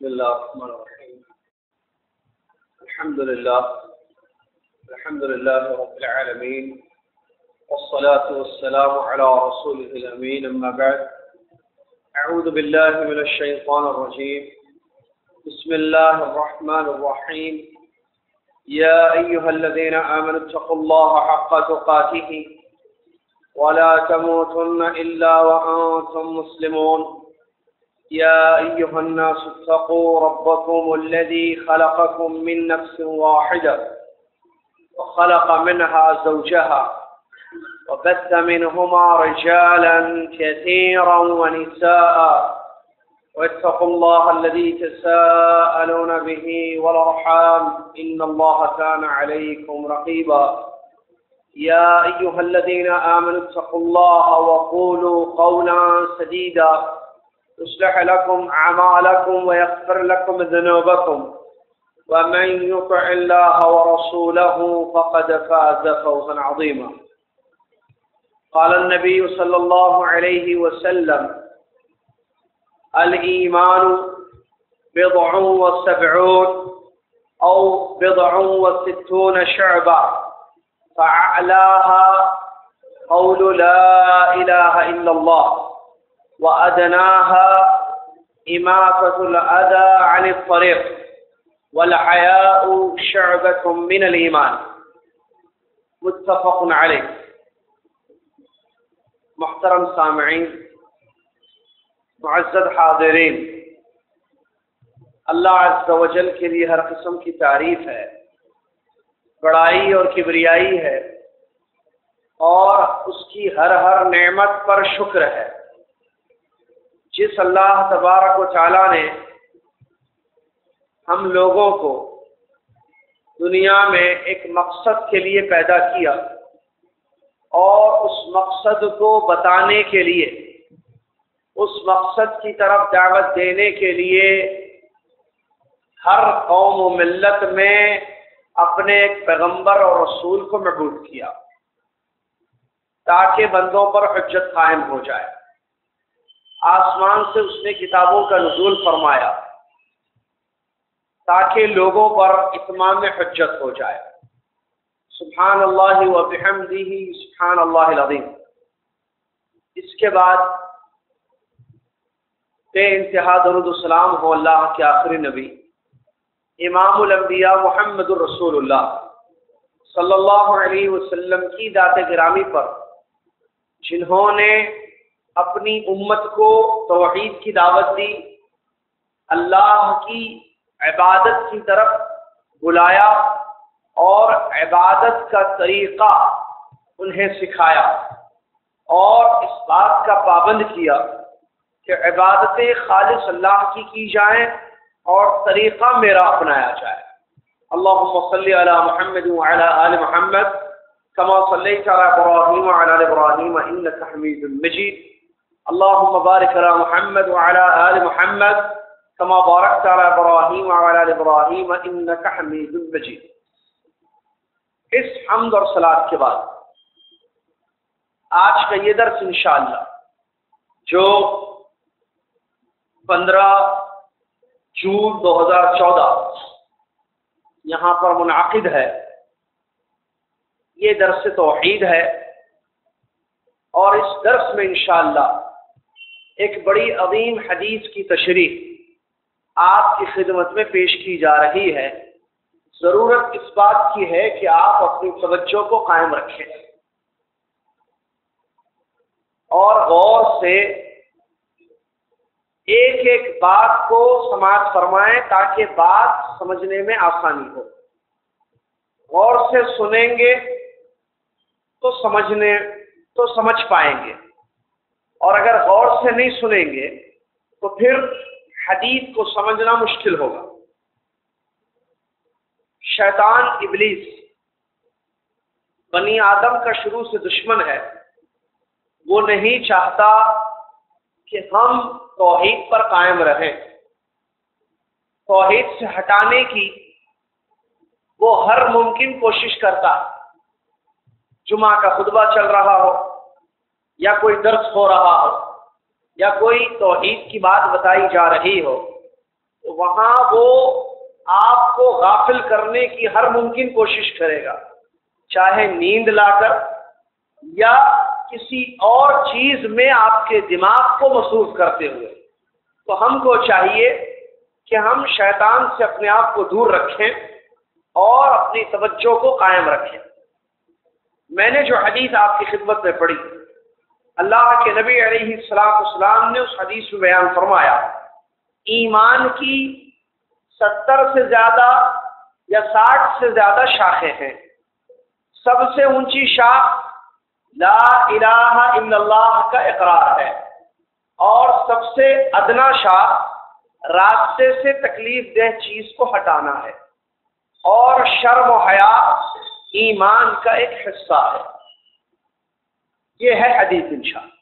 بسم الله الرحمن الرحيم. الحمد لله رب العالمين، والصلاة والسلام على رسوله الأمين. أما بعد، أعوذ بالله من الشيطان الرجيم. بسم الله الرحمن الرحيم. يا أيها الذين آمنوا اتقوا الله حق تقاته ولا تموتن إلا وأنتم مسلمون. يا أيها الناس اتقوا ربكم الذي خلقكم من نفس واحدة وخلق منها زوجها وبث منهما رجالا كثيرا ونساء، واتقوا الله الذي تساءلون به والأرحام إن الله كان عليكم رقيبا. يا أيها الذين آمنوا اتقوا الله وقولوا قولا سديدا يصلح لكم أعمالكم ويغفر لكم ذنوبكم، ومن يطع الله ورسوله فقد فاز فوزا عظيما. قال النبي صلى الله عليه وسلم: الإيمان بضع وسبعون أو بضع وستون شعبة، فأعلاها قول لا إله إلا الله، وأدناها إماتة الأذى عن الطريق، والحياء شعبة من الإيمان. متفق علیہ. محترم سامعین، معزز حاضرین، اللہ عز و جل کے لیے ہر قسم کی تعریف ہے، بڑائی اور کبریائی ہے، اور اس کی ہر نعمت پر شکر ہے. جس اللہ تبارک و تعالی نے ہم لوگوں کو دنیا میں ایک مقصد کے لیے پیدا کیا اور اس مقصد کو بتانے کے لیے، اس مقصد کی طرف دعوت دینے کے لیے ہر قوم و ملت میں اپنے ایک پیغمبر اور رسول کو مبعوث کیا تاکہ بندوں پر حجت قائم ہو جائے. آسمان سے اس نے کتابوں کا نزول فرمایا تاکہ لوگوں پر اتمام حجت ہو جائے. سبحان اللہ و بحمدہ سبحان اللہ العظیم. اس کے بعد بے انتہا درود و سلام ہو اللہ کے آخری نبی امام الانبیاء محمد الرسول اللہ صلی اللہ علیہ وسلم کی ذات گرامی پر، جنہوں نے اپنی امت کو توحید کی دعوت دی، اللہ کی عبادت کی طرف بلایا اور عبادت کا طریقہ انہیں سکھایا، اور اس بات کا پابند کیا کہ عبادتیں خالص اللہ کی جائیں اور طریقہ میرا اپنایا جائے. اللہم صلی علی محمد وعلی آل محمد کما صلیت علی ابراہیم وعلی آل ابراہیم انک حمید مجید. اللهم بارك على محمد وعلى آل محمد كما باركت على إبراهيم وعلى آل إبراهيم إنك حميد مجيد. اس حمد اور صلاۃ کے بعد آج کا یہ درس انشاءاللہ جو 15 جون 2014 یہاں پر منعقد ہے، یہ درس توحید ہے، اور اس درس میں انشاءاللہ ایک بڑی عظیم حدیث کی تشریح آپ کی خدمت میں پیش کی جا رہی ہے. ضرورت اس بات کی ہے کہ آپ اپنی توجہ کو قائم رکھیں اور غور سے ایک ایک بات کو سماعت فرمائیں تاکہ بات سمجھنے میں آسانی ہو. غور سے سنیں گے تو سمجھ پائیں گے، اور اگر غور سے نہیں سنیں گے تو پھر حدیث کو سمجھنا مشکل ہوگا. شیطان ابلیس بنی آدم کا شروع سے دشمن ہے. وہ نہیں چاہتا کہ ہم توحید پر قائم رہیں. توحید سے ہٹانے کی وہ ہر ممکن کوشش کرتا. جمعہ کا خطبہ چل رہا ہو یا کوئی درس ہو رہا ہو یا کوئی توحید کی بات بتائی جا رہی ہو، تو وہاں وہ آپ کو غافل کرنے کی ہر ممکن کوشش کرے گا، چاہے نیند لا کر یا کسی اور چیز میں آپ کے دماغ کو مصروف کرتے ہوئے۔ تو ہم کو چاہیے کہ ہم شیطان سے اپنے آپ کو دور رکھیں اور اپنی توجہ کو قائم رکھیں۔ میں نے جو حدیث آپ کی خدمت میں پڑھی، اللہ کے نبی علیہ السلام نے اس حدیث میں بیان فرمایا، ایمان کی 70 سے زیادہ یا 60 سے زیادہ شاخیں ہیں۔ سب سے اونچی شاخ لا الہ الا اللہ کا اقرار ہے، اور سب سے ادنا شاخ راستے سے تکلیف دہ چیز کو ہٹانا ہے، اور شرم و حیا ایمان کا ایک حصہ ہے۔ یہ ہے حدیث انشاءاللہ۔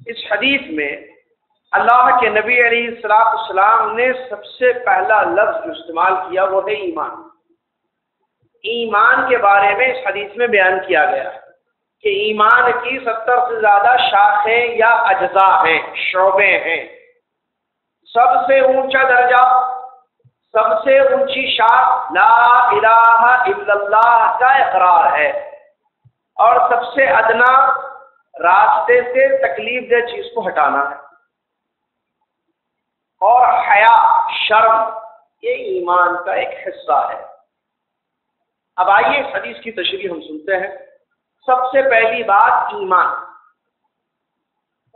اس حدیث میں اللہ کے نبی علیہ السلام نے سب سے پہلا لفظ جو استعمال کیا وہ ہے ایمان۔ ایمان کے بارے میں اس حدیث میں بیان کیا گیا کہ ایمان کی 70 سے زیادہ شاخیں یا اجزاء ہیں، شعبے ہیں۔ سب سے اونچا درجہ، سب سے اونچی شاخ لا الہ الا اللہ کا اقرار ہے، اور سب سے ادنا راستے سے تکلیف دہ چیز کو ہٹانا ہے، اور حیا، شرم، یہ ایمان کا ایک حصہ ہے۔ اب آئیے اس حدیث کی تشریح ہم سنتے ہیں۔ سب سے پہلی بات ایمان،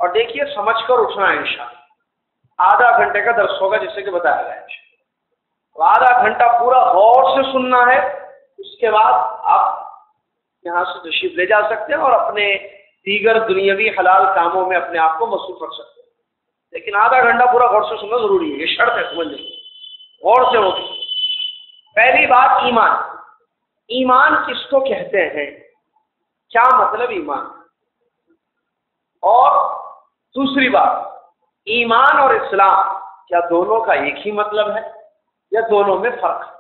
اور دیکھیے سمجھ کر اٹھنا ہے انشاءاللہ۔ آدھا گھنٹے کا درس ہوگا جیسے کہ بتایا گیا ہے، آدھا گھنٹہ پورا غور سے سننا ہے، اس کے بعد آپ یہاں سے تشریف لے جا سکتے ہیں اور اپنے دیگر دنیاوی حلال کاموں میں اپنے آپ کو مصروف رکھ سکتے ہیں، لیکن آدھا گھنٹہ پورا غور سے سننا ضروری ہے، یہ شرط ہے، سمجھ لیجیے، غور سے ہوگی۔ پہلی بات ایمان۔ ایمان کس کو کہتے ہیں؟ کیا مطلب ایمان؟ اور دوسری بات، ایمان اور اسلام کیا دونوں کا ایک ہی مطلب ہے یا دونوں میں فرق ہے؟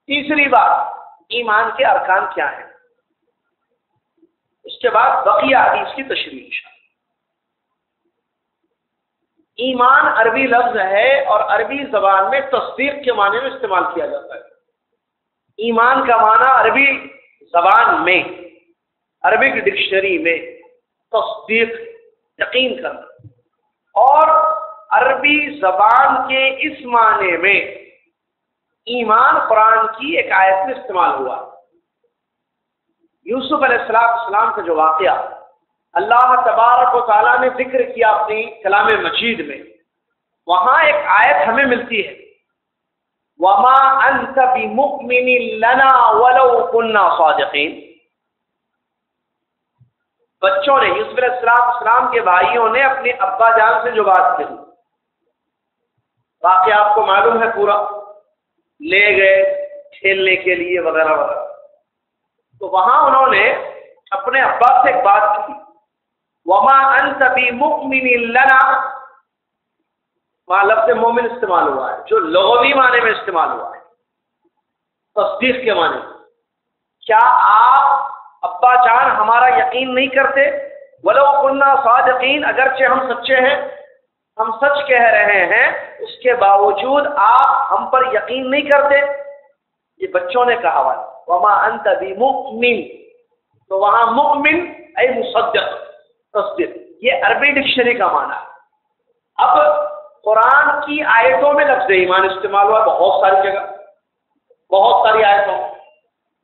تیسری بات، ایمان کے ارکان کیا ہیں؟ اس کے بعد بقیہ حدیث کی تشریح۔ ایمان عربی لفظ ہے اور عربی زبان میں تصدیق کے معنی میں استعمال کیا جاتا ہے۔ ایمان کا معنی عربی زبان میں، عربک ڈکشنری میں تصدیق، یقین کرنا، اور عربی زبان کے اس معنی میں ایمان قرآن کی ایک آیت میں استعمال ہوا۔ یوسف علیہ السلام کا جو واقعہ اللہ تبارک و تعالیٰ نے ذکر کیا اپنی کلام مجید میں، وہاں ایک آیت ہمیں ملتی ہے، وَمَا أَنْتَ بِمُؤْمِنٍ لَنَا وَلَوْ كُنَّا صَادِقِينَ۔ بچوں نے، یوسف علیہ السلام کے بھائیوں نے اپنے ابا جان سے جو بات کہی، واقعہ آپ کو معلوم ہے پورا، لے گئے کھیلنے کے لیے وغیرہ وغیرہ، تو وہاں انہوں نے اپنے ابا سے ایک بات کی، وَمَا أَنْتَ بِمُؤْمِنٍ لَنَا، وہاں لفظ مومن استعمال ہوا ہے جو لغوی معنی میں استعمال ہوا ہے، تصدیق کے معنی میں۔ کیا آپ ابا جان ہمارا یقین نہیں کرتے؟ وَلَوْ كُنَّا صَادِقِينَ، اگرچہ ہم سچے ہیں، ہم سچ کہہ رہے ہیں، اس کے باوجود آپ ہم پر یقین نہیں کرتے؟ یہ بچوں نے کہا ہوا ہے، وَمَا أَنْتَ بِمُؤْمِنٍ، تو وہاں مؤمن اے مصدق، تصدیق، یہ عربی ڈکشنری کا معنی ہے۔ اب قرآن کی آیتوں میں لفظ ایمان استعمال ہوا، بہت ساری جگہ، بہت ساری آیتوں،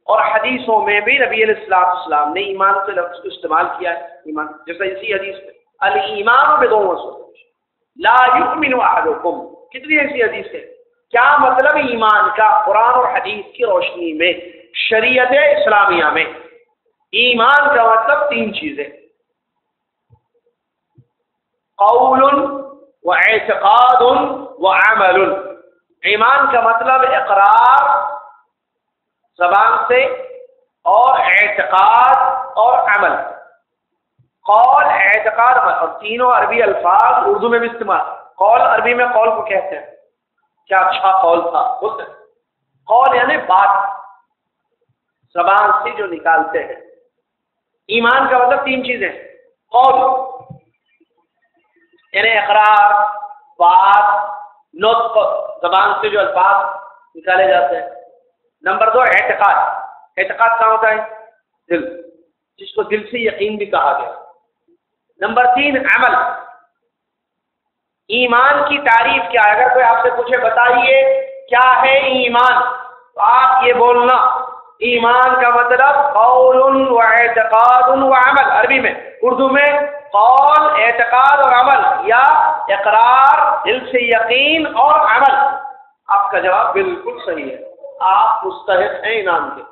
اور حدیثوں میں بھی نبی علیہ السلام نے ایمان کے لفظ کو استعمال کیا ہے۔ ایمان جیسا اسی حدیث میں الایمان بدون لا یؤمن احدکم، کتنی ایسی حدیث ہے۔ کیا مطلب ایمان کا قرآن اور حدیث کی روشنی میں، شریعت اسلامیہ میں؟ ایمان کا مطلب تین چیزیں، قول و اعتقاد و عمل۔ ایمان کا مطلب اقرار زبان سے، اور اعتقاد اور عمل، قول، اعتقاد، اور تینوں عربی الفاظ اردو میں بھی استعمال۔ قول عربی میں قول کو کہتے ہیں، کیا اچھا قول تھا، بولتے ہیں۔ قول یعنی بات زبان سے جو نکالتے ہیں۔ ایمان کا مطلب تین چیزیں، قول یعنی اقرار، بات، نطق، زبان سے جو الفاظ نکالے جاتے ہیں۔ نمبر 2 اعتقاد۔ اعتقاد کہاں ہوتا ہے؟ دل، جس کو دل سے یقین بھی کہا گیا۔ نمبر 3 عمل۔ ایمان کی تعریف کیا ہے؟ اگر کوئی آپ سے پوچھے بتائیے کیا ہے ایمان، تو آپ یہ بولنا ایمان کا مطلب قول و اعتقاد و عمل، عربی میں، اردو میں قول، اعتقاد اور عمل، یا اقرار، دل سے یقین اور عمل۔ آپ کا جواب بالکل صحیح ہے، آپ مستحق ہیں انعام کے۔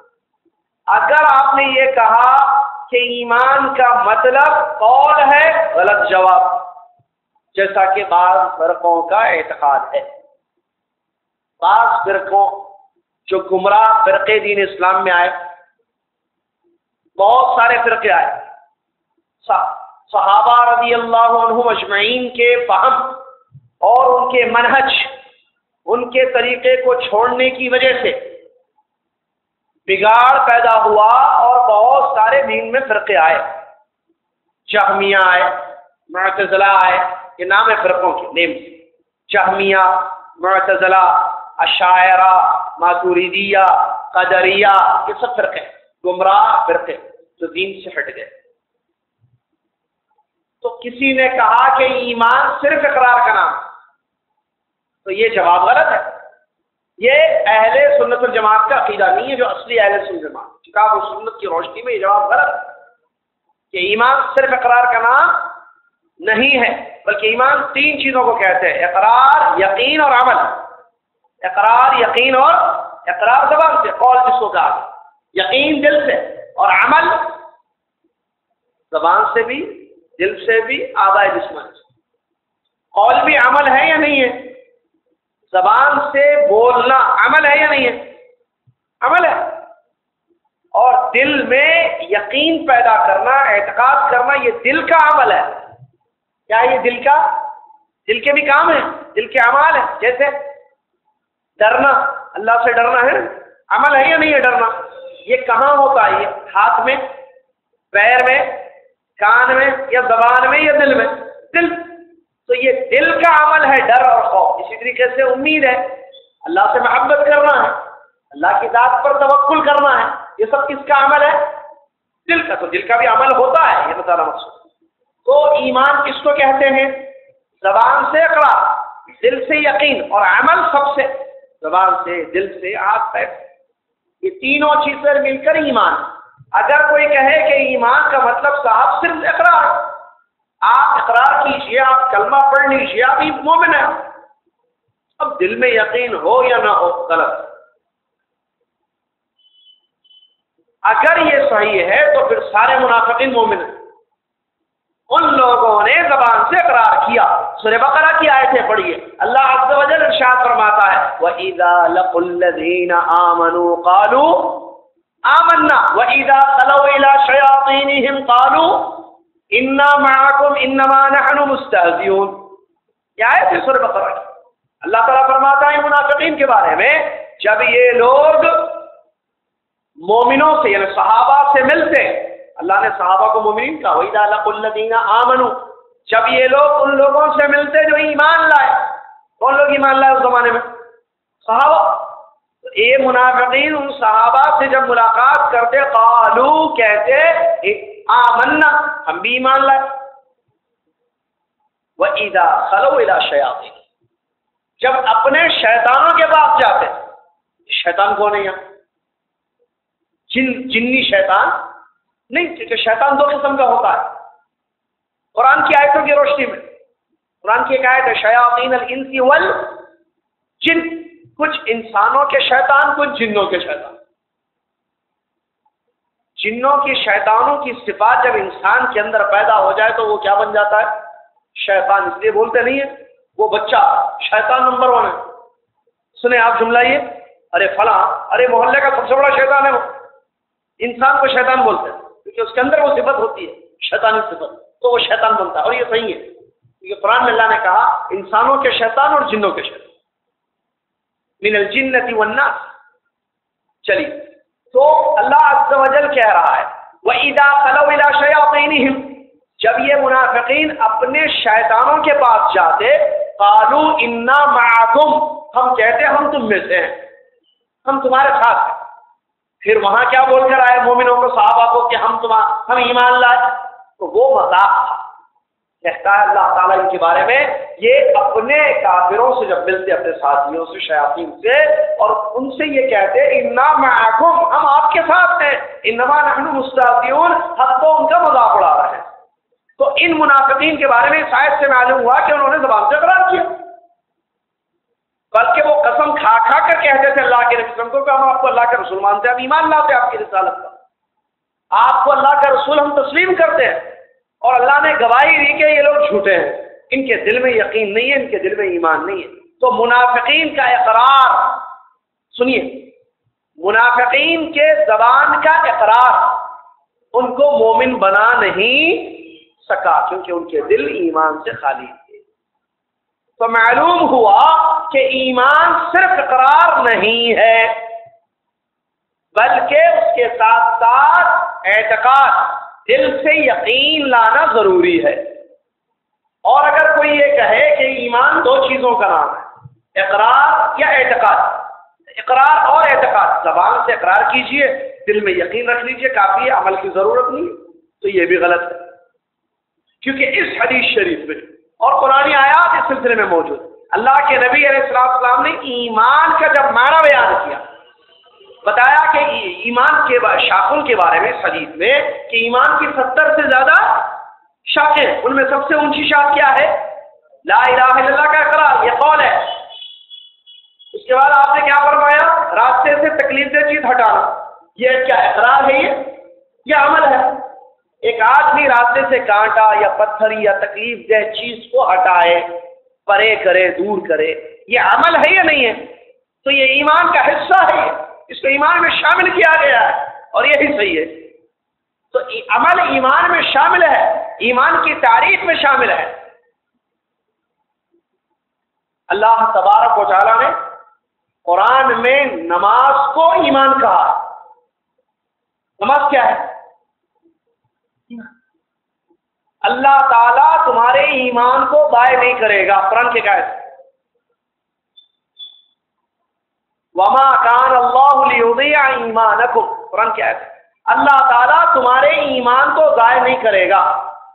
اگر آپ نے یہ کہا کہ ایمان کا مطلب قول ہے، غلط جواب، جیسا کہ بعض فرقوں کا اعتقاد ہے۔ بعض فرقوں جو گمراہ فرقے دین اسلام میں آئے، بہت سارے فرقے آئے، صحابہ رضی اللہ عنہم اجمعین کے فہم اور ان کے منہج، ان کے طریقے کو چھوڑنے کی وجہ سے بگاڑ پیدا ہوا اور بہت سارے دین میں فرقے آئے۔ جہمیہ آئے، معتزلہ آئے، یہ نام ہے فرقوں کے نیم، جہمیہ، معتزلہ، اشاعرہ، ماتوریدیہ، قدریہ، یہ سب فرقے گمراہ فرقے جو دین سے ہٹ گئے۔ تو کسی نے کہا کہ ایمان صرف اقرار کا نام، تو یہ جواب غلط ہے۔ یہ اہل سنت الجماعت کا عقیدہ نہیں ہے، جو اصلی اہل سنت الجماعت کتاب و سنت کی روشنی میں یہ جواب غلط ہے کہ ایمان صرف اقرار کا نام نہیں ہے، بلکہ ایمان 3 چیزوں کو کہتے ہیں: اقرار، یقین اور عمل۔ اقرار، یقین اور اقرار زبان سے، قول جس کو کہا، یقین دل سے، اور عمل زبان سے بھی، دل سے بھی، اعضاء جسمانی سے۔ قول بھی عمل ہے یا نہیں ہے؟ زبان سے بولنا عمل ہے یا نہیں ہے؟ عمل ہے۔ اور دل میں یقین پیدا کرنا، اعتقاد کرنا، یہ دل کا عمل ہے۔ کیا یہ دل کے بھی کام ہیں، دل کے اعمال ہیں۔ جیسے ڈرنا، اللہ سے ڈرنا ہے، عمل ہے یا نہیں ہے ڈرنا؟ یہ کہاں ہوتا ہے؟ یہ ہاتھ میں، پیر میں، کان میں، یا زبان میں، یا دل میں؟ دل۔ تو یہ دل کا عمل ہے ڈر اور خوف۔ اسی طریقے سے امید ہے، اللہ سے محبت کرنا ہے، اللہ کی ذات پر توکل کرنا ہے، یہ سب کس کا عمل ہے؟ دل کا۔ تو دل کا بھی عمل ہوتا ہے، یہ بتانا مقصود۔ تو ایمان کس کو کہتے ہیں؟ زبان سے اقرار، دل سے یقین، اور عمل سب سے، زبان سے، دل سے، ہاتھ پیر، یہ تینوں چیزیں مل کر ایمان۔ اگر کوئی کہے کہ ایمان کا مطلب صاحب صرف اقرار، آپ اقرار کیجئے، آپ کلمہ پڑھ لیجئے، آپ مومن ہیں، اب دل میں یقین ہو یا نہ ہو، غلط۔ اگر یہ صحیح ہے تو پھر سارے منافقین مومن ہیں۔ ان لوگوں نے زبان سے اقرار کیا۔ سورہ بقرہ کی آیتیں پڑھیے، اللہ عز و جل ارشاد فرماتا ہے وَإِذَا لَقُوا الَّذِينَ آمَنُوا قَالُوا آمَنَّا وَإِذَا خَلَوْا إِلَىٰ شَيَاطِينِهِمْ قَالُوا إِنَّا مَعَكُمْ إِنَّمَا نَحْنُ مُسْتَهْزِئُونَ۔ یہ آیت ہے سورہ بقرہ کی۔ اللہ تعالیٰ فرماتا ہے منافقین کے بارے میں، جب یہ لوگ مومنوں سے یعنی صحابہ سے ملتے، اللہ نے صحابہ کو مومنین کہا، وَإِذَا لَقُوا الَّذِينَ آمَنُوا، جب یہ لوگ ان لوگوں سے ملتے جو ایمان لائے۔ کون لوگ ایمان لائے اس زمانے میں؟ صحابہ۔ تو یہ منافقین ان صحابہ سے جب ملاقات کرتے، قالو، کہتے آمنا، ہم بھی ایمان لائے۔ وَإِذَا خَلَوْا إِلَىٰ شَيَاطِينِهِمْ، جب اپنے شیطانوں کے پاس جاتے۔ شیطان کون ہے یہاں؟ جنی شیطان نہیں، کیونکہ شیطان 2 قسم کا ہوتا ہے قرآن کی آیتوں کی روشنی میں۔ قرآن کی ایک آیت ہے شیاطین الانس والجن، کچھ انسانوں کے شیطان، کچھ جنوں کے شیطان۔ جنوں کی شیطانوں کی صفات جب انسان کے اندر پیدا ہو جائے تو وہ کیا بن جاتا ہے؟ شیطان۔ اس لیے بولتے نہیں ہے وہ بچہ شیطان نمبر 1 ہے۔ سنیں آپ جملہ یہ، ارے فلاں، ارے محلے کا سب سے بڑا شیطان ہے وہ۔ انسان کو شیطان بولتے ہیں کیونکہ اس کے اندر وہ صفت ہوتی ہے، شیطانی صفت، تو وہ شیطان بنتا ہے۔ اور یہ صحیح ہے کیونکہ قرآن میں اللہ نے کہا انسانوں کے شیطان اور جنوں کے شیطان، من الجنة والناس۔ چلیے، تو اللہ عز و جل کہہ رہا ہے وَإِذَا خَلَوْا إِلَىٰ شَيَاطِينِهِمْ، جب یہ منافقین اپنے شیطانوں کے پاس جاتے، قالو انا معکم، ہم کہتے ہم تم میں سے ہیں، ہم تمہارے ساتھ ہیں۔ پھر وہاں کیا بول کر آئے مومنوں کو، صحابہ کو، کہ ہم ایمان لائے؟ تو وہ مذاق تھا۔ کہتا ہے اللہ تعالیٰ ان کے بارے میں، یہ اپنے کافروں سے جب ملتے، اپنے ساتھیوں سے، شیاطین سے، اور ان سے یہ کہتے انا معکم، ہم آپ کے ساتھ ہیں، انما نحن مستہزئون، ہم تو ان کا مذاق اڑا رہے ہیں۔ تو ان منافقین کے بارے میں اس آیت سے معلوم ہوا کہ انہوں نے زبان سے اقرار کیا، بلکہ وہ قسم کھا کھا کر کہتے تھے اللہ کے قسم کو کہ ہم آپ کو اللہ کے رسول مانتے ہیں، ہم ایمان لاتے ہیں آپ کی رسالت پر، آپ کو اللہ کا رسول ہم تسلیم کرتے ہیں، اور اللہ نے گواہی دی کہ یہ لوگ جھوٹے ہیں، ان کے دل میں یقین نہیں ہے، ان کے دل میں ایمان نہیں ہے۔ تو منافقین کا اقرار سنیے، منافقین کے زبان کا اقرار ان کو مومن بنا نہیں سکا، کیونکہ ان کے دل ایمان سے خالی تھے۔ تو معلوم ہوا کہ ایمان صرف اقرار نہیں ہے، بلکہ اس کے ساتھ ساتھ اعتقاد، دل سے یقین لانا ضروری ہے۔ اور اگر کوئی یہ کہے کہ ایمان دو چیزوں کا نام ہے، اقرار یا اعتقاد، اقرار اور اعتقاد، زبان سے اقرار کیجئے، دل میں یقین رکھ لیجئے، کافی ہے، عمل کی ضرورت نہیں، تو یہ بھی غلط ہے، کیونکہ اس حدیث شریف میں اور قرآن آیات اس سلسلے میں موجود، اللہ کے نبی علیہ السلام نے ایمان کا جب معنی بیان کیا، بتایا کہ ایمان کے شاخوں کے بارے میں اس حدیث میں کہ ایمان کی 70 سے زیادہ شاخیں، ان میں سب سے اونچی شاخ کیا ہے؟ لا الہ الا اللہ کا اقرار، یہ قول ہے۔ اس کے بعد آپ نے کیا فرمایا؟ راستے سے تکلیف دہ چیز ہٹانا، یہ کیا اقرار ہے؟ یہ عمل ہے۔ ایک آدمی راستے سے کانٹا یا پتھر یا تکلیف دہ چیز کو ہٹائے، پرے کرے، دور کرے، یہ عمل ہے یا نہیں ہے؟ تو یہ ایمان کا حصہ ہے، اس کو ایمان میں شامل کیا گیا ہے، اور یہی صحیح ہے۔ تو عمل ایمان میں شامل ہے، ایمان کی تعریف میں شامل ہے۔ اللہ تبارک و تعالیٰ نے قرآن میں نماز کو ایمان کہا۔ نماز کیا ہے؟ اللہ تعالیٰ تمہارے ایمان کو ضائع نہیں کرے گا، قرآن کے قائد وما کان اللہ لیضیع ایمانکم، قرآن کی آیت ہے، اللہ تعالیٰ تمہارے ایمان کو ضائع نہیں کرے گا۔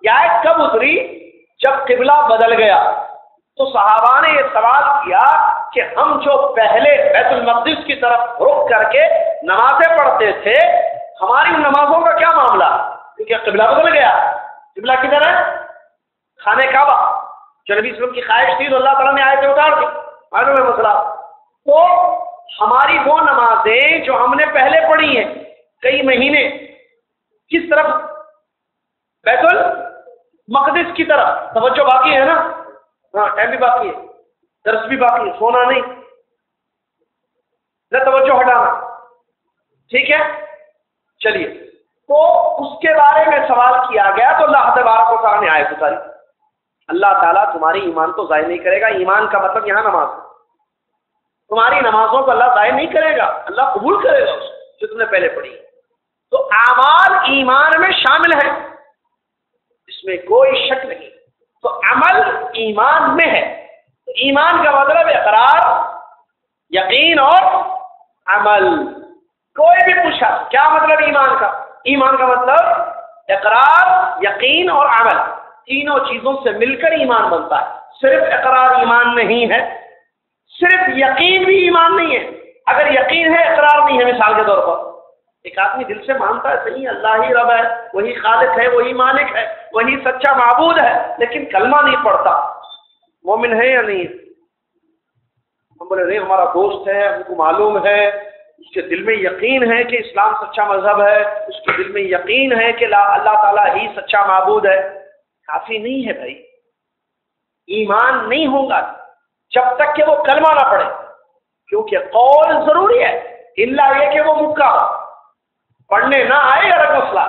یہ آیت کب اتری؟ جب قبلہ بدل گیا تو صحابہ نے یہ سوال کیا کہ ہم جو پہلے بیت المقدس کی طرف رخ کر کے نمازیں پڑھتے تھے، ہماری ان نمازوں کا کیا معاملہ؟ کیونکہ قبلہ بدل گیا۔ قبلہ کدھر ہے؟ خانہ کعبہ، جو نبی صلی اللہ علیہ وسلم کی خواہش تھی تو اللہ تعالیٰ نے آیتیں اتار دی، معلوم ہے مسئلہ۔ تو ہماری وہ نمازیں جو ہم نے پہلے پڑھی ہیں کئی مہینے، کس طرف؟ بیت المقدس کی طرف۔ توجہ باقی ہے نا؟ ہاں، ٹائم بھی باقی ہے، درس بھی باقی ہے، سونا نہیں، نہ توجہ ہٹانا، ٹھیک ہے؟ چلیے، تو اس کے بارے میں سوال کیا گیا تو اللہ تبارک و تعالیٰ نے آیت اتاری، اللہ تعالیٰ تمہاری ایمان کو ضائع نہیں کرے گا۔ ایمان کا مطلب یہاں نماز ہے، تمہاری نمازوں کو اللہ ضائع نہیں کرے گا، اللہ قبول کرے گا جو تم نے پہلے پڑھی۔ تو اعمال ایمان میں شامل ہیں، اس میں کوئی شک نہیں۔ تو عمل ایمان میں ہے، تو ایمان کا مطلب اقرار، یقین اور عمل۔ کوئی بھی پوچھا کیا مطلب ایمان کا؟ ایمان کا مطلب اقرار، یقین اور عمل، تینوں چیزوں سے مل کر ایمان بنتا ہے۔ صرف اقرار ایمان نہیں ہے، صرف یقین بھی ایمان نہیں ہے۔ اگر یقین ہے اقرار نہیں ہے، مثال کے طور پر ایک آدمی دل سے مانتا ہے صحیح اللہ ہی رب ہے، وہی خالق ہے، وہی مالک ہے، وہی سچا معبود ہے، لیکن کلمہ نہیں پڑھتا، مومن ہے یا نہیں ہے؟ ہم بولے نہیں، ہمارا دوست ہے، ہم کو معلوم ہے، اس کے دل میں یقین ہے کہ اسلام سچا مذہب ہے، اس کے دل میں یقین ہے کہ اللہ تعالیٰ ہی سچا معبود ہے، کافی نہیں ہے بھائی۔ ایمان نہیں ہوگا جب تک کہ وہ کلمہ نہ پڑھے، کیونکہ قول ضروری ہے، الا یہ کہ وہ مکہ ہو، پڑھنے نہ آئے الگ مسئلہ،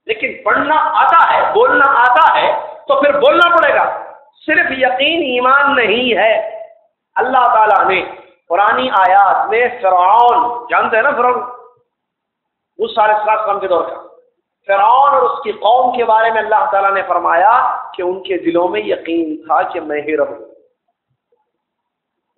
لیکن پڑھنا آتا ہے، بولنا آتا ہے تو پھر بولنا پڑے گا۔ صرف یقین ایمان نہیں ہے۔ اللہ تعالیٰ نے قرآنی آیات میں فرعون، جانتے ہیں نا فرعون، موسیٰ علیہ السلام کے دور کا فرعون اور اس کی قوم کے بارے میں اللہ تعالیٰ نے فرمایا کہ ان کے دلوں میں یقین تھا کہ میں ہی رب ہوں،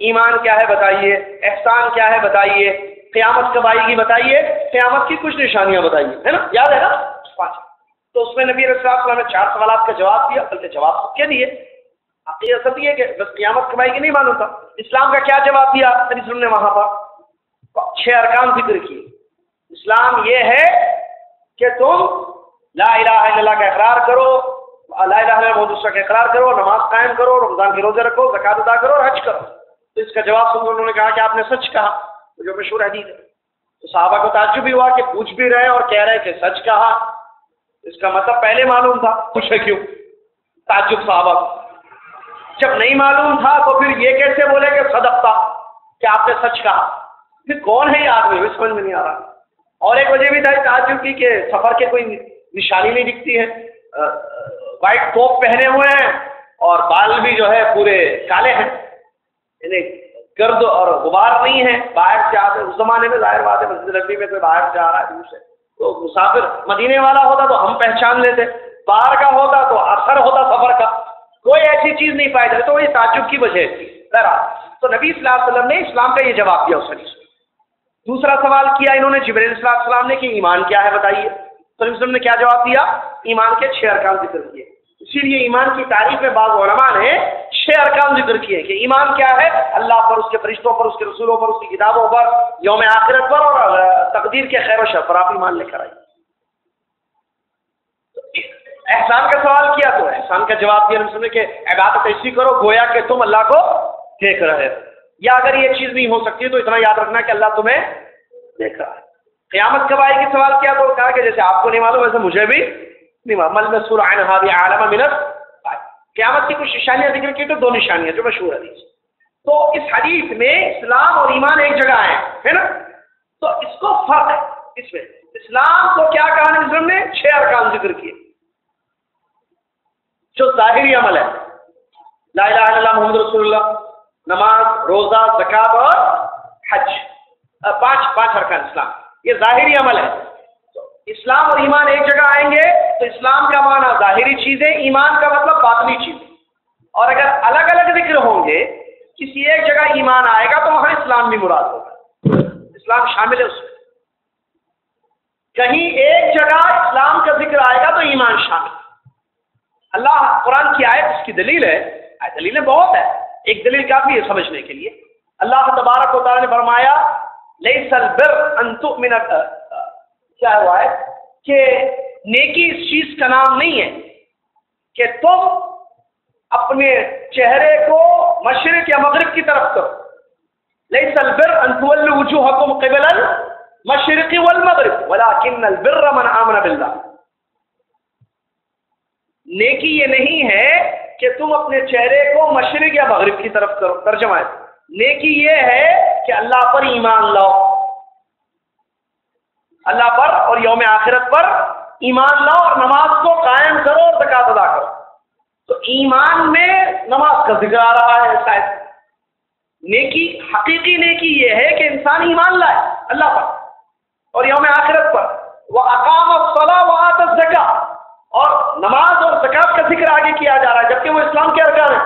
ایمان کیا ہے بتائیے، احسان کیا ہے بتائیے، قیامت کب آئے گی بتائیے، قیامت کی کچھ نشانیاں بتائیے، ہے نا، یاد ہے نا 5۔ تو اس میں نبی علیہ الصلوۃ والسلام نے 4 سوالات کا جواب دیا، بلکہ جواب سب کے دیے، حقیقت یہ ہے کہ بس قیامت کب آئے گی نہیں معلوم تھا۔ اسلام کا کیا جواب دیا نبی صلی اللہ علیہ وسلم نے وہاں پر 6 ارکان ذکر کیے۔ اسلام یہ ہے کہ تم لا الہ الا اللہ کا اقرار کرو، لا الہ الا اللہ محمد رسول کا اقرار کرو، نماز قائم کرو، رمضان کے روزے رکھو، زکوٰۃ ادا کرو اور حج کرو۔ تو اس کا جواب سن کر انہوں نے کہا کہ آپ نے سچ کہا، جو مشہور حدیث ہے۔ تو صحابہ کو تعجب بھی ہوا کہ پوچھ بھی رہے اور کہہ رہے کہ سچ کہا، اس کا مطلب پہلے معلوم تھا، پوچھے کیوں؟ تعجب صحابہ کو، جب نہیں معلوم تھا تو پھر یہ کیسے بولے کہ صدقتا، کہ آپ نے سچ کہا؟ پھر کون ہے یہ آدمی، بھی سمجھ میں نہیں آ رہا۔ اور ایک وجہ بھی تھا تعجب کی کہ سفر کے کوئی نشانی نہیں دکھتی ہے، وائٹ ٹوپ پہنے ہوئے ہیں اور بال بھی جو ہے پورے کالے ہیں، یعنی گرد اور غبار نہیں ہے، باہر سے آتے، اس زمانے میں ظاہر بات ہے مسجد نبوی میں کوئی باہر سے آ رہا ہے دور سے تو مسافر مدینے والا ہوتا تو ہم پہچان لیتے، باہر کا ہوتا تو اثر ہوتا سفر کا، کوئی ایسی چیز نہیں پائی جاتی، تو یہ تعجب کی وجہ تھی۔ تو نبی صلی اللہ علیہ وسلم نے اسلام کا یہ جواب دیا اس حدیث میں۔ دوسرا سوال کیا انہوں نے جبرائیل علیہ السلام نے کہ ایمان کیا ہے بتائیے، تو نبی صلی اللہ علیہ وسلم نے کیا جواب دیا؟ ایمان کے 6 ارکان ذکر کیے۔ اسی لیے ایمان کی تعریف میں بعض علماء نے 6 ارکان ذکر کیے کہ ایمان کیا ہے، اللہ پر، اس کے فرشتوں پر، اس کے رسولوں پر، اس کی کتابوں پر، یوم آخرت پر اور تقدیر کے خیر و شر پر آپ ایمان لے کر آئیے۔ احسان کا سوال کیا تو احسان کا جواب دیا نبی صلی اللہ علیہ وسلم کہ عبادت ایسی کرو گویا کہ تم اللہ کو دیکھ رہے ہو، یا اگر یہ چیز نہیں ہو سکتی تو اتنا یاد رکھنا کہ اللہ تمہیں دیکھ رہا ہے۔ قیامت کب آئے گی سوال کیا تو کہا کہ جیسے آپ کو نہیں معلوم ویسے مجھے بھی نہیں معلوم، مل میں سورہ عنہا بعالم من قیامت کی کچھ نشانیاں ذکر کی تو 2 نشانیاں جو مشہور حدیث۔ تو اس حدیث میں اسلام اور ایمان ایک جگہ آئے ہے نا، تو اس کو فرق ہے اس میں۔ اسلام کو کیا کہا نبی صلی اللہ علیہ وسلم نے؟ 6 ارکان ذکر کیے جو ظاہری عمل ہے، لا الہ الا اللہ محمد رسول اللہ، نماز، روزہ، زکوٰۃ اور حج، 5 ارکان اسلام، یہ ظاہری عمل ہے۔ تو اسلام اور ایمان ایک جگہ آئیں گے تو اسلام کا معنی ظاہری چیزیں، ایمان کا مطلب باطنی چیزیں، اور اگر الگ الگ ذکر ہوں گے، کسی ایک جگہ ایمان آئے گا تو وہاں اسلام بھی مراد ہوگا، اسلام شامل ہے اس میں۔ کہیں ایک جگہ اسلام کا ذکر آئے گا تو ایمان شامل ہے۔ اللہ قرآن کی آیت اس کی دلیل ہے، دلیلیں بہت ہے، ایک دلیل کافی ہے سمجھنے کے لیے۔ اللہ تبارک و تعالیٰ نے فرمایا لیس البر ان تؤمن، کیا ہوا ہے کہ نیکی اس چیز کا نام نہیں ہے کہ تم اپنے چہرے کو مشرق یا مغرب کی طرف کرو، لیس البر ان تولوا وجوہکم قبل المشرق والمغرب ولکن البر من آمن باللہ۔ نیکی یہ نہیں ہے کہ تم اپنے چہرے کو مشرق یا مغرب کی طرف کرو، ترجمہ ہے نیکی یہ ہے کہ اللہ پر ایمان لاؤ، اللہ پر اور یوم آخرت پر ایمان لاؤ اور نماز کو قائم کرو اور زکوٰۃ ادا کرو۔ تو ایمان میں نماز کا ذکر آ رہا ہے شاید۔ نیکی، حقیقی نیکی یہ ہے کہ انسان ایمان لائے اللہ پر اور یوم آخرت پر، وَأَقَامَ الصَّلَاةَ وَآتَى الزَّكَاةَ، اور نماز اور زکوٰۃ کا ذکر آگے کیا جا رہا ہے جبکہ وہ اسلام کے ارکان ہیں۔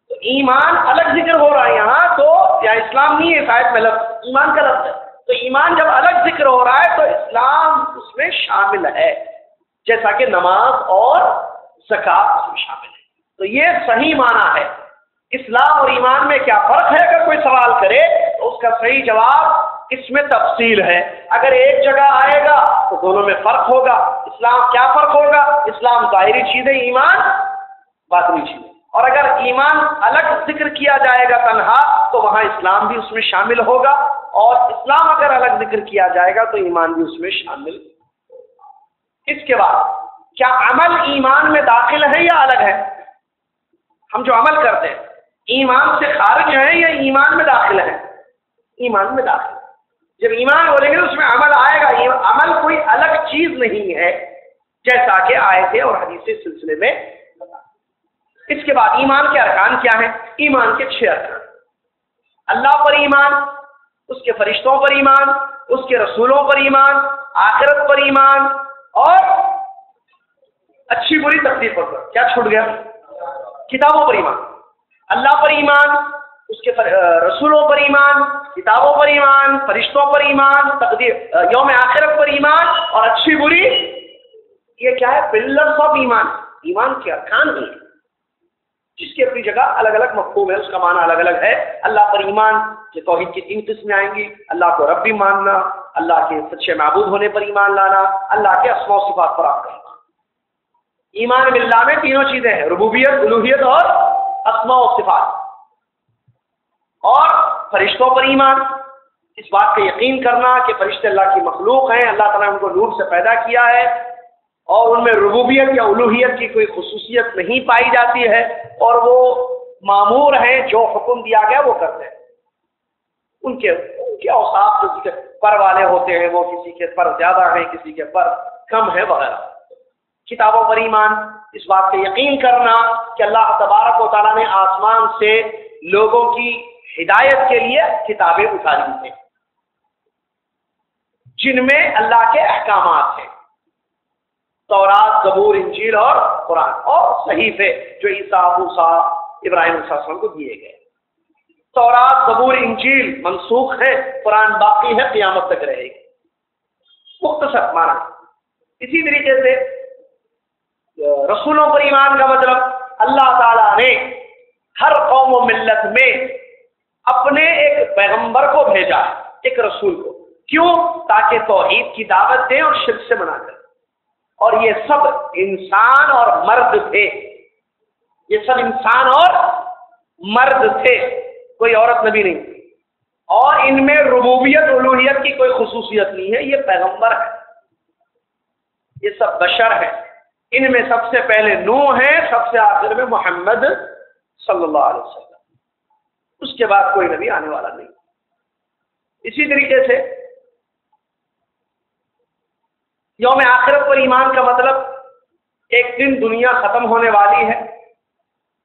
تو ایمان الگ ذکر ہو رہا ہے یہاں، تو یا اسلام نہیں ہے شاید میں لفظ، ایمان کا لفظ ہے۔ تو ایمان جب الگ ذکر ہو رہا ہے تو اسلام اس میں شامل ہے، جیسا کہ نماز اور زکوٰۃ اس میں شامل ہے۔ تو یہ صحیح معنی ہے۔ اسلام اور ایمان میں کیا فرق ہے اگر کوئی سوال کرے تو اس کا صحیح جواب اس میں تفصیل ہے۔ اگر ایک جگہ آئے گا تو دونوں میں فرق ہوگا۔ اسلام کیا فرق ہوگا؟ اسلام ظاہری چیزیں، ایمان باطنی چیزیں۔ اور اگر ایمان الگ ذکر کیا جائے گا تنہا تو وہاں اسلام بھی اس میں شامل ہوگا، اور اسلام اگر الگ ذکر کیا جائے گا تو ایمان بھی اس میں شامل ہوگا۔ اس کے بعد کیا عمل ایمان میں داخل ہے یا الگ ہے؟ ہم جو عمل کرتے ہیں ایمان سے خارج ہیں یا ایمان میں داخل ہے؟ ایمان میں داخل۔ جب ایمان بولیں گے تو اس میں عمل آئے گا۔ عمل کوئی الگ چیز نہیں ہے، جیسا کہ آئے تھے اور حدیث سلسلے میں بتا۔ اس کے بعد ایمان کے ارکان کیا ہیں؟ ایمان کے 6 ارکان۔ اللہ پر ایمان، اس کے فرشتوں پر ایمان، اس کے رسولوں پر ایمان، آخرت پر ایمان، اور اچھی بری تقدیر پر۔ کیا چھوٹ گیا؟ کتابوں پر ایمان۔ اللہ پر ایمان، اس کے رسولوں پر ایمان، کتابوں پر ایمان، فرشتوں پر ایمان، تقدیر یوم آخرت پر ایمان اور اچھی بری، یہ کیا ہے؟ پلرز آف ایمان، ایمان کے ارکان ہیں، جس کی اپنی جگہ الگ الگ مفہوم ہے، اس کا معنی الگ الگ ہے۔ اللہ پر ایمان کہ توحید کی 3 قسمیں آئیں گی، اللہ کو رب بھی ماننا، اللہ کے سچے معبود ہونے پر ایمان لانا، اللہ کے اسماء و صفات پر آپ کا ایمان باللہ میں تینوں چیزیں ہیں، ربوبیت، الوہیت اور اسماء و صفات۔ اور فرشتوں پر ایمان، اس بات کا یقین کرنا کہ فرشتے اللہ کی مخلوق ہیں، اللہ تعالیٰ نے ان کو نور سے پیدا کیا ہے اور ان میں ربوبیت یا الوہیت کی کوئی خصوصیت نہیں پائی جاتی ہے، اور وہ مامور ہیں، جو حکم دیا گیا وہ کرتے ہیں۔ ان کے اوصاف کسی کے پر والے ہوتے ہیں، وہ کسی کے پر زیادہ ہیں، کسی کے پر کم ہے وغیرہ۔ کتابوں پر ایمان، اس بات کا یقین کرنا کہ اللہ تبارک و تعالیٰ نے آسمان سے لوگوں کی ہدایت کے لیے کتابیں اتاری ہیں، جن میں اللہ کے احکامات ہیں، تورات، زبور، انجیل اور قرآن، اور صحیفے جو عیسیٰ، موسیٰ، ابراہیم علیہ السلام کو دیے گئے۔ تورات، زبور، انجیل منسوخ ہے، قرآن باقی ہے، قیامت تک رہے گی۔ مختصر معنی۔ اسی طریقے سے رسولوں پر ایمان کا مطلب اللہ تعالیٰ نے ہر قوم و ملت میں اپنے ایک پیغمبر کو بھیجا ہے، ایک رسول کو، کیوں؟ تاکہ توحید کی دعوت دیں اور شرک سے منع کریں۔ اور یہ سب انسان اور مرد تھے، یہ سب انسان اور مرد تھے، کوئی عورت نبی نہیں تھی، اور ان میں ربوبیت الوہیت کی کوئی خصوصیت نہیں ہے، یہ پیغمبر ہے، یہ سب بشر ہیں۔ ان میں سب سے پہلے نوح ہے، سب سے آخر میں محمد صلی اللہ علیہ وسلم، اس کے بعد کوئی نبی آنے والا نہیں۔ اسی طریقے سے یوم آخرت پر ایمان کا مطلب ایک دن دنیا ختم ہونے والی ہے،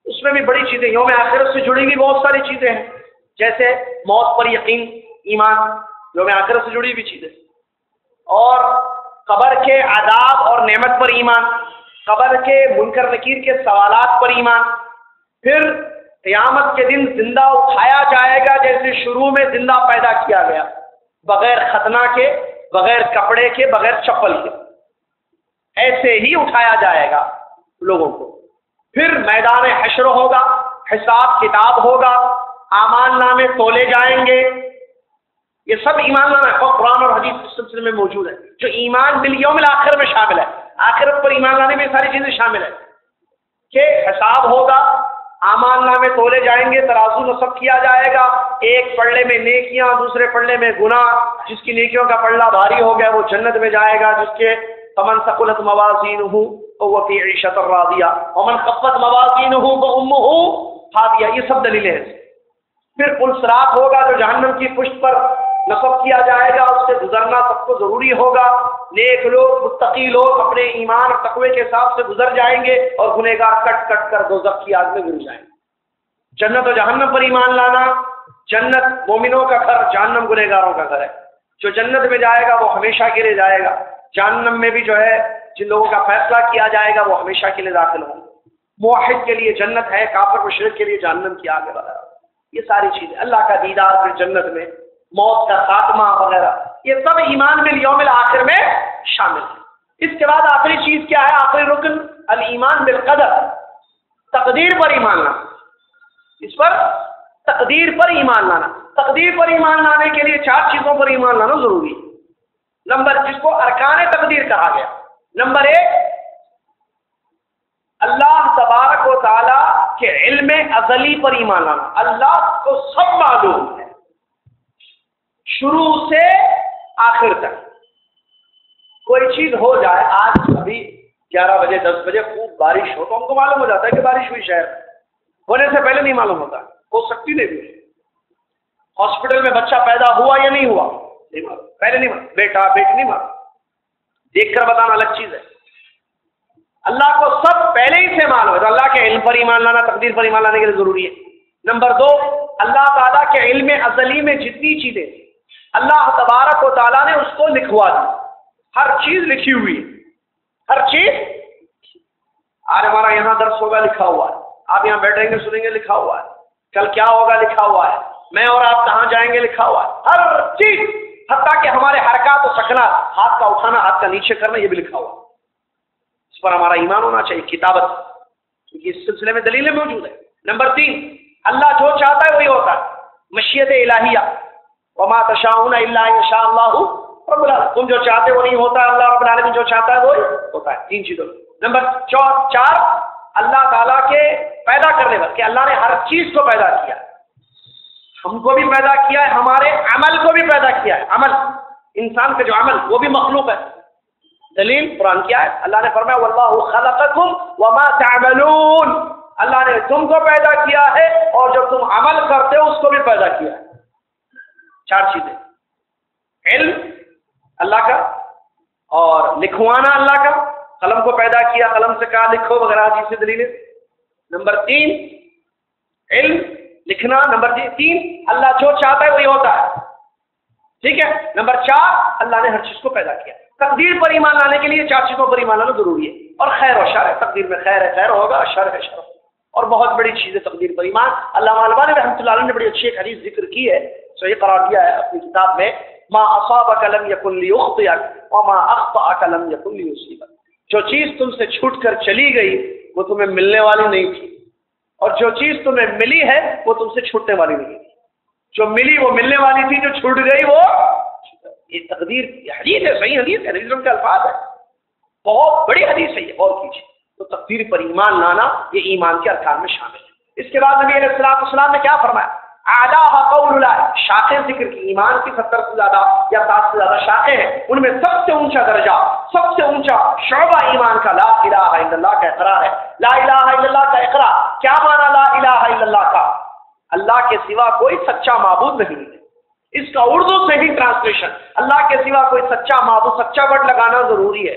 اس میں بھی بڑی چیزیں یوم آخرت سے جڑی ہوئی بہت ساری چیزیں ہیں، جیسے موت پر یقین، ایمان یوم آخرت سے جڑی ہوئی چیزیں، اور قبر کے عذاب اور نعمت پر ایمان، قبر کے منکر نکیر کے سوالات پر ایمان، پھر قیامت کے دن زندہ اٹھایا جائے گا جیسے شروع میں زندہ پیدا کیا گیا، بغیر ختنہ کے، بغیر کپڑے کے، بغیر چپل کے، ایسے ہی اٹھایا جائے گا لوگوں کو۔ پھر میدان حشر ہوگا، حساب کتاب ہوگا، اعمال نامے تولے جائیں گے، یہ سب ایمان لانا ہے، قرآن اور حدیث کے سلسلے میں موجود ہے، جو ایمان بالیوم الآخر میں شامل ہے۔ آخرت پر ایمان لانے میں ساری چیزیں شامل ہیں کہ حساب ہوگا، اعمال نامے تولے جائیں گے، ترازو نصب کیا جائے گا، ایک پلڑے میں نیکیاں، دوسرے پلڑے میں گناہ، جس کی نیکیوں کا پلڑا بھاری ہو گیا وہ جنت میں جائے گا، جس کے فمن ثقلت موازینہ فہو فی عیشۃ راضیہ ومن خفت موازینہ فامہ ہاویہ، یہ سب دلیلیں ہیں۔ پھر پل صراط ہوگا جو جہنم کی پشت پر نصب کیا جائے گا، اس سے گزرنا سب کو ضروری ہوگا، نیک لوگ، متقی لوگ اپنے ایمان اور تقوی کے حساب سے گزر جائیں گے، اور گنہگار کٹ کٹ کر دوزخ کی آگ میں گر جائیں گے۔ جنت و جہنم پر ایمان لانا، جنت مومنوں کا گھر، جہنم گنہگاروں کا گھر ہے، جو جنت میں جائے گا وہ ہمیشہ کے لیے جائے گا، جہنم میں بھی جو ہے جن لوگوں کا فیصلہ کیا جائے گا وہ ہمیشہ کے لیے داخل ہوں گے۔ موحد کے لیے جنت ہے، کافر مشرک کے لیے جہنم کی آگ وغیرہ، یہ ساری چیزیں، اللہ کا دیدار پھر جنت میں، موت کا خاتمہ وغیرہ، یہ سب ایمان بالیوم الآخر میں شامل ہے۔ اس کے بعد آخری چیز کیا ہے؟ آخری رکن الایمان بالقدر، تقدیر پر ایمان لانا، اس پر تقدیر پر ایمان لانا۔ تقدیر پر ایمان لانے کے لیے 4 چیزوں پر ایمان لانا ضروری ہے۔ نمبر، جس کو ارکان تقدیر کہا گیا، نمبر 1 اللہ تبارک و تعالی کے علم ازلی پر ایمان لانا، اللہ کو سب معلوم ہے شروع سے آخر تک۔ کوئی چیز ہو جائے، آج ابھی 11 بجے 10 بجے خوب بارش ہو تو ہم کو معلوم ہو جاتا ہے کہ بارش ہوئی، شہر ہونے سے پہلے نہیں معلوم ہوتا، ہو سکتی نہیں بھی۔ ہاسپٹل میں بچہ پیدا ہوا یا نہیں ہوا نہیں معلوم، پہلے نہیں معلوم، بیٹا بیٹی نہیں معلوم، دیکھ کر بتانا الگ چیز ہے۔ اللہ کو سب پہلے ہی سے معلوم ہے، تو اللہ کے علم پر ایمان لانا، تقدیر پر ایمان لانے کے لیے ضروری ہے۔ نمبر 2 اللہ تعالیٰ کے علم ازلی میں جتنی چیزیں اللہ تبارک و تعالیٰ نے اس کو لکھوا دی، ہر چیز لکھی ہوئی ہے، ہر چیز۔ آج ہمارا یہاں درس ہوگا لکھا ہوا ہے، آپ یہاں بیٹھیں گے سنیں گے لکھا ہوا ہے، کل کیا ہوگا لکھا ہوا ہے، میں اور آپ کہاں جائیں گے لکھا ہوا ہے، ہر چیز، حتیٰ کہ ہمارے حرکات و سکنات، ہاتھ کا اٹھانا ہاتھ کا نیچے کرنا، یہ بھی لکھا ہوا ہے۔ اس پر ہمارا ایمان ہونا چاہیے، کتابت، کیونکہ اس سلسلے میں دلیلیں موجود ہیں۔ نمبر 3، اللہ جو چاہتا ہے وہی ہوتا ہے، مشیت الہیہ، وما تشاءون الا ان شاء اللہ رب العالمین، تم جو چاہتے ہو وہ نہیں ہوتا، اللہ رب العالمین جو چاہتا ہے وہی ہوتا ہے۔ 3 چیزوں۔ نمبر 4، اللہ تعالیٰ کے پیدا کرنے پر، کہ اللہ نے ہر چیز کو پیدا کیا، ہم کو بھی پیدا کیا ہے، ہمارے عمل کو بھی پیدا کیا ہے، عمل، انسان کا جو عمل وہ بھی مخلوق ہے۔ دلیل قرآن کیا ہے؟ اللہ نے فرمایا واللہ خلقکم وما تعملون، اللہ نے تم کو پیدا کیا ہے اور جو تم عمل کرتے ہو اس کو بھی پیدا کیا ہے۔ 4 چیزیں، علم اللہ کا، اور لکھوانا اللہ کا، قلم کو پیدا کیا، قلم سے کہا لکھو وغیرہ چیزیں دلیلیں۔ نمبر 3 علم، لکھنا۔ نمبر 3 اللہ جو چاہتا ہے وہی ہوتا ہے، ٹھیک ہے۔ نمبر 4 اللہ نے ہر چیز کو پیدا کیا۔ تقدیر پر ایمان لانے کے لیے 4 چیزوں پر ایمان لانا ضروری ہے، اور خیر و شر ہے، تقدیر میں خیر ہے خیر ہوگا، شر ہے شر، اور بہت بڑی چیز ہے تقدیر پر ایمان۔ علامہ البانی رحمۃ اللہ علیہ نے بڑی اچھی ایک حدیث ذکر کی ہے، صحیح قرار دیا ہے اپنی کتاب میں، ما اصابک لم یکن لیخطئک وما اخطأک لم یکن لیصیبک، جو چیز تم سے چھوٹ کر چلی گئی وہ تمہیں ملنے والی نہیں تھی، اور جو چیز تمہیں ملی ہے وہ تم سے چھوٹنے والی نہیں تھی، جو ملی وہ ملنے والی تھی، جو چھوٹ گئی وہ، یہ تقدیر، یہ حدیث ہے، صحیح حدیث ہے، حدیث کے الفاظ ہے، بہت بڑی حدیث ہے یہ، اور کیجیے۔ تو تقدیر پر ایمان لانا یہ ایمان کے ارکان میں شامل ہے۔ اس کے بعد نبی علیہ السلام نے کیا فرمایا؟ اعلیٰ قول لا، شاخیں ذکر کی، ایمان کی 70 سے زیادہ یا 60 سے زیادہ شاخیں ہیں، ان میں سب سے اونچا درجہ، سب سے اونچا شعبہ ایمان کا لا الہ الا اللہ کا اقرار ہے۔ لا الہ الا اللہ کا اقرار، کیا معنی لا الہ الا اللہ کا؟ اللہ کے سوا کوئی سچا معبود نہیں ہے، اس کا اردو سے ہی ٹرانسلیشن، اللہ کے سوا کوئی سچا معبود، سچا ورڈ لگانا ضروری ہے۔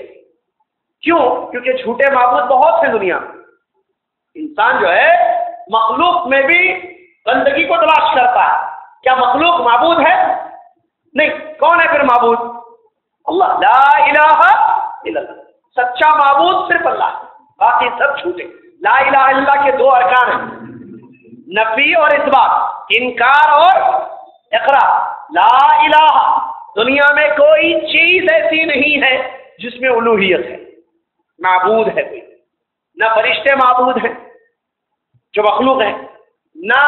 کیوں؟ کیونکہ جھوٹے معبود بہت سے دنیا میں، انسان جو ہے مخلوق میں بھی بندگی کو تلاش کرتا ہے، کیا مخلوق معبود ہے؟ نہیں، کون ہے پھر معبود؟ اللہ، لا الہ الا اللہ، سچا معبود صرف اللہ، باقی سب جھوٹے۔ لا الہ الا اللہ کے 2 ارکان ہیں، نفی اور اثبات، انکار اور اقرار۔ لا الہ، دنیا میں کوئی چیز ایسی نہیں ہے جس میں الوہیت ہے، معبود ہے کوئی، نہ فرشتے معبود ہیں جو مخلوق ہیں، نہ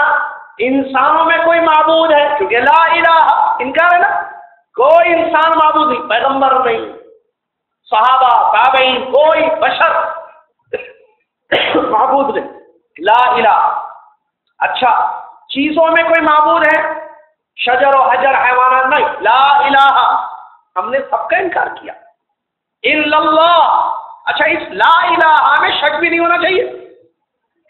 انسانوں میں کوئی معبود ہے، کیونکہ لا الہ انکار ہے نا، کوئی انسان معبود نہیں، پیغمبر نہیں، صحابہ تابعین، کوئی بشر معبود نہیں، لا الہ۔ اچھا، چیزوں میں کوئی معبود ہے، شجر و حجر حیوانات نہیں، لا الہ، ہم نے سب کا انکار کیا، الا اللہ۔ اچھا، اس لا الہ میں شک بھی نہیں ہونا چاہیے،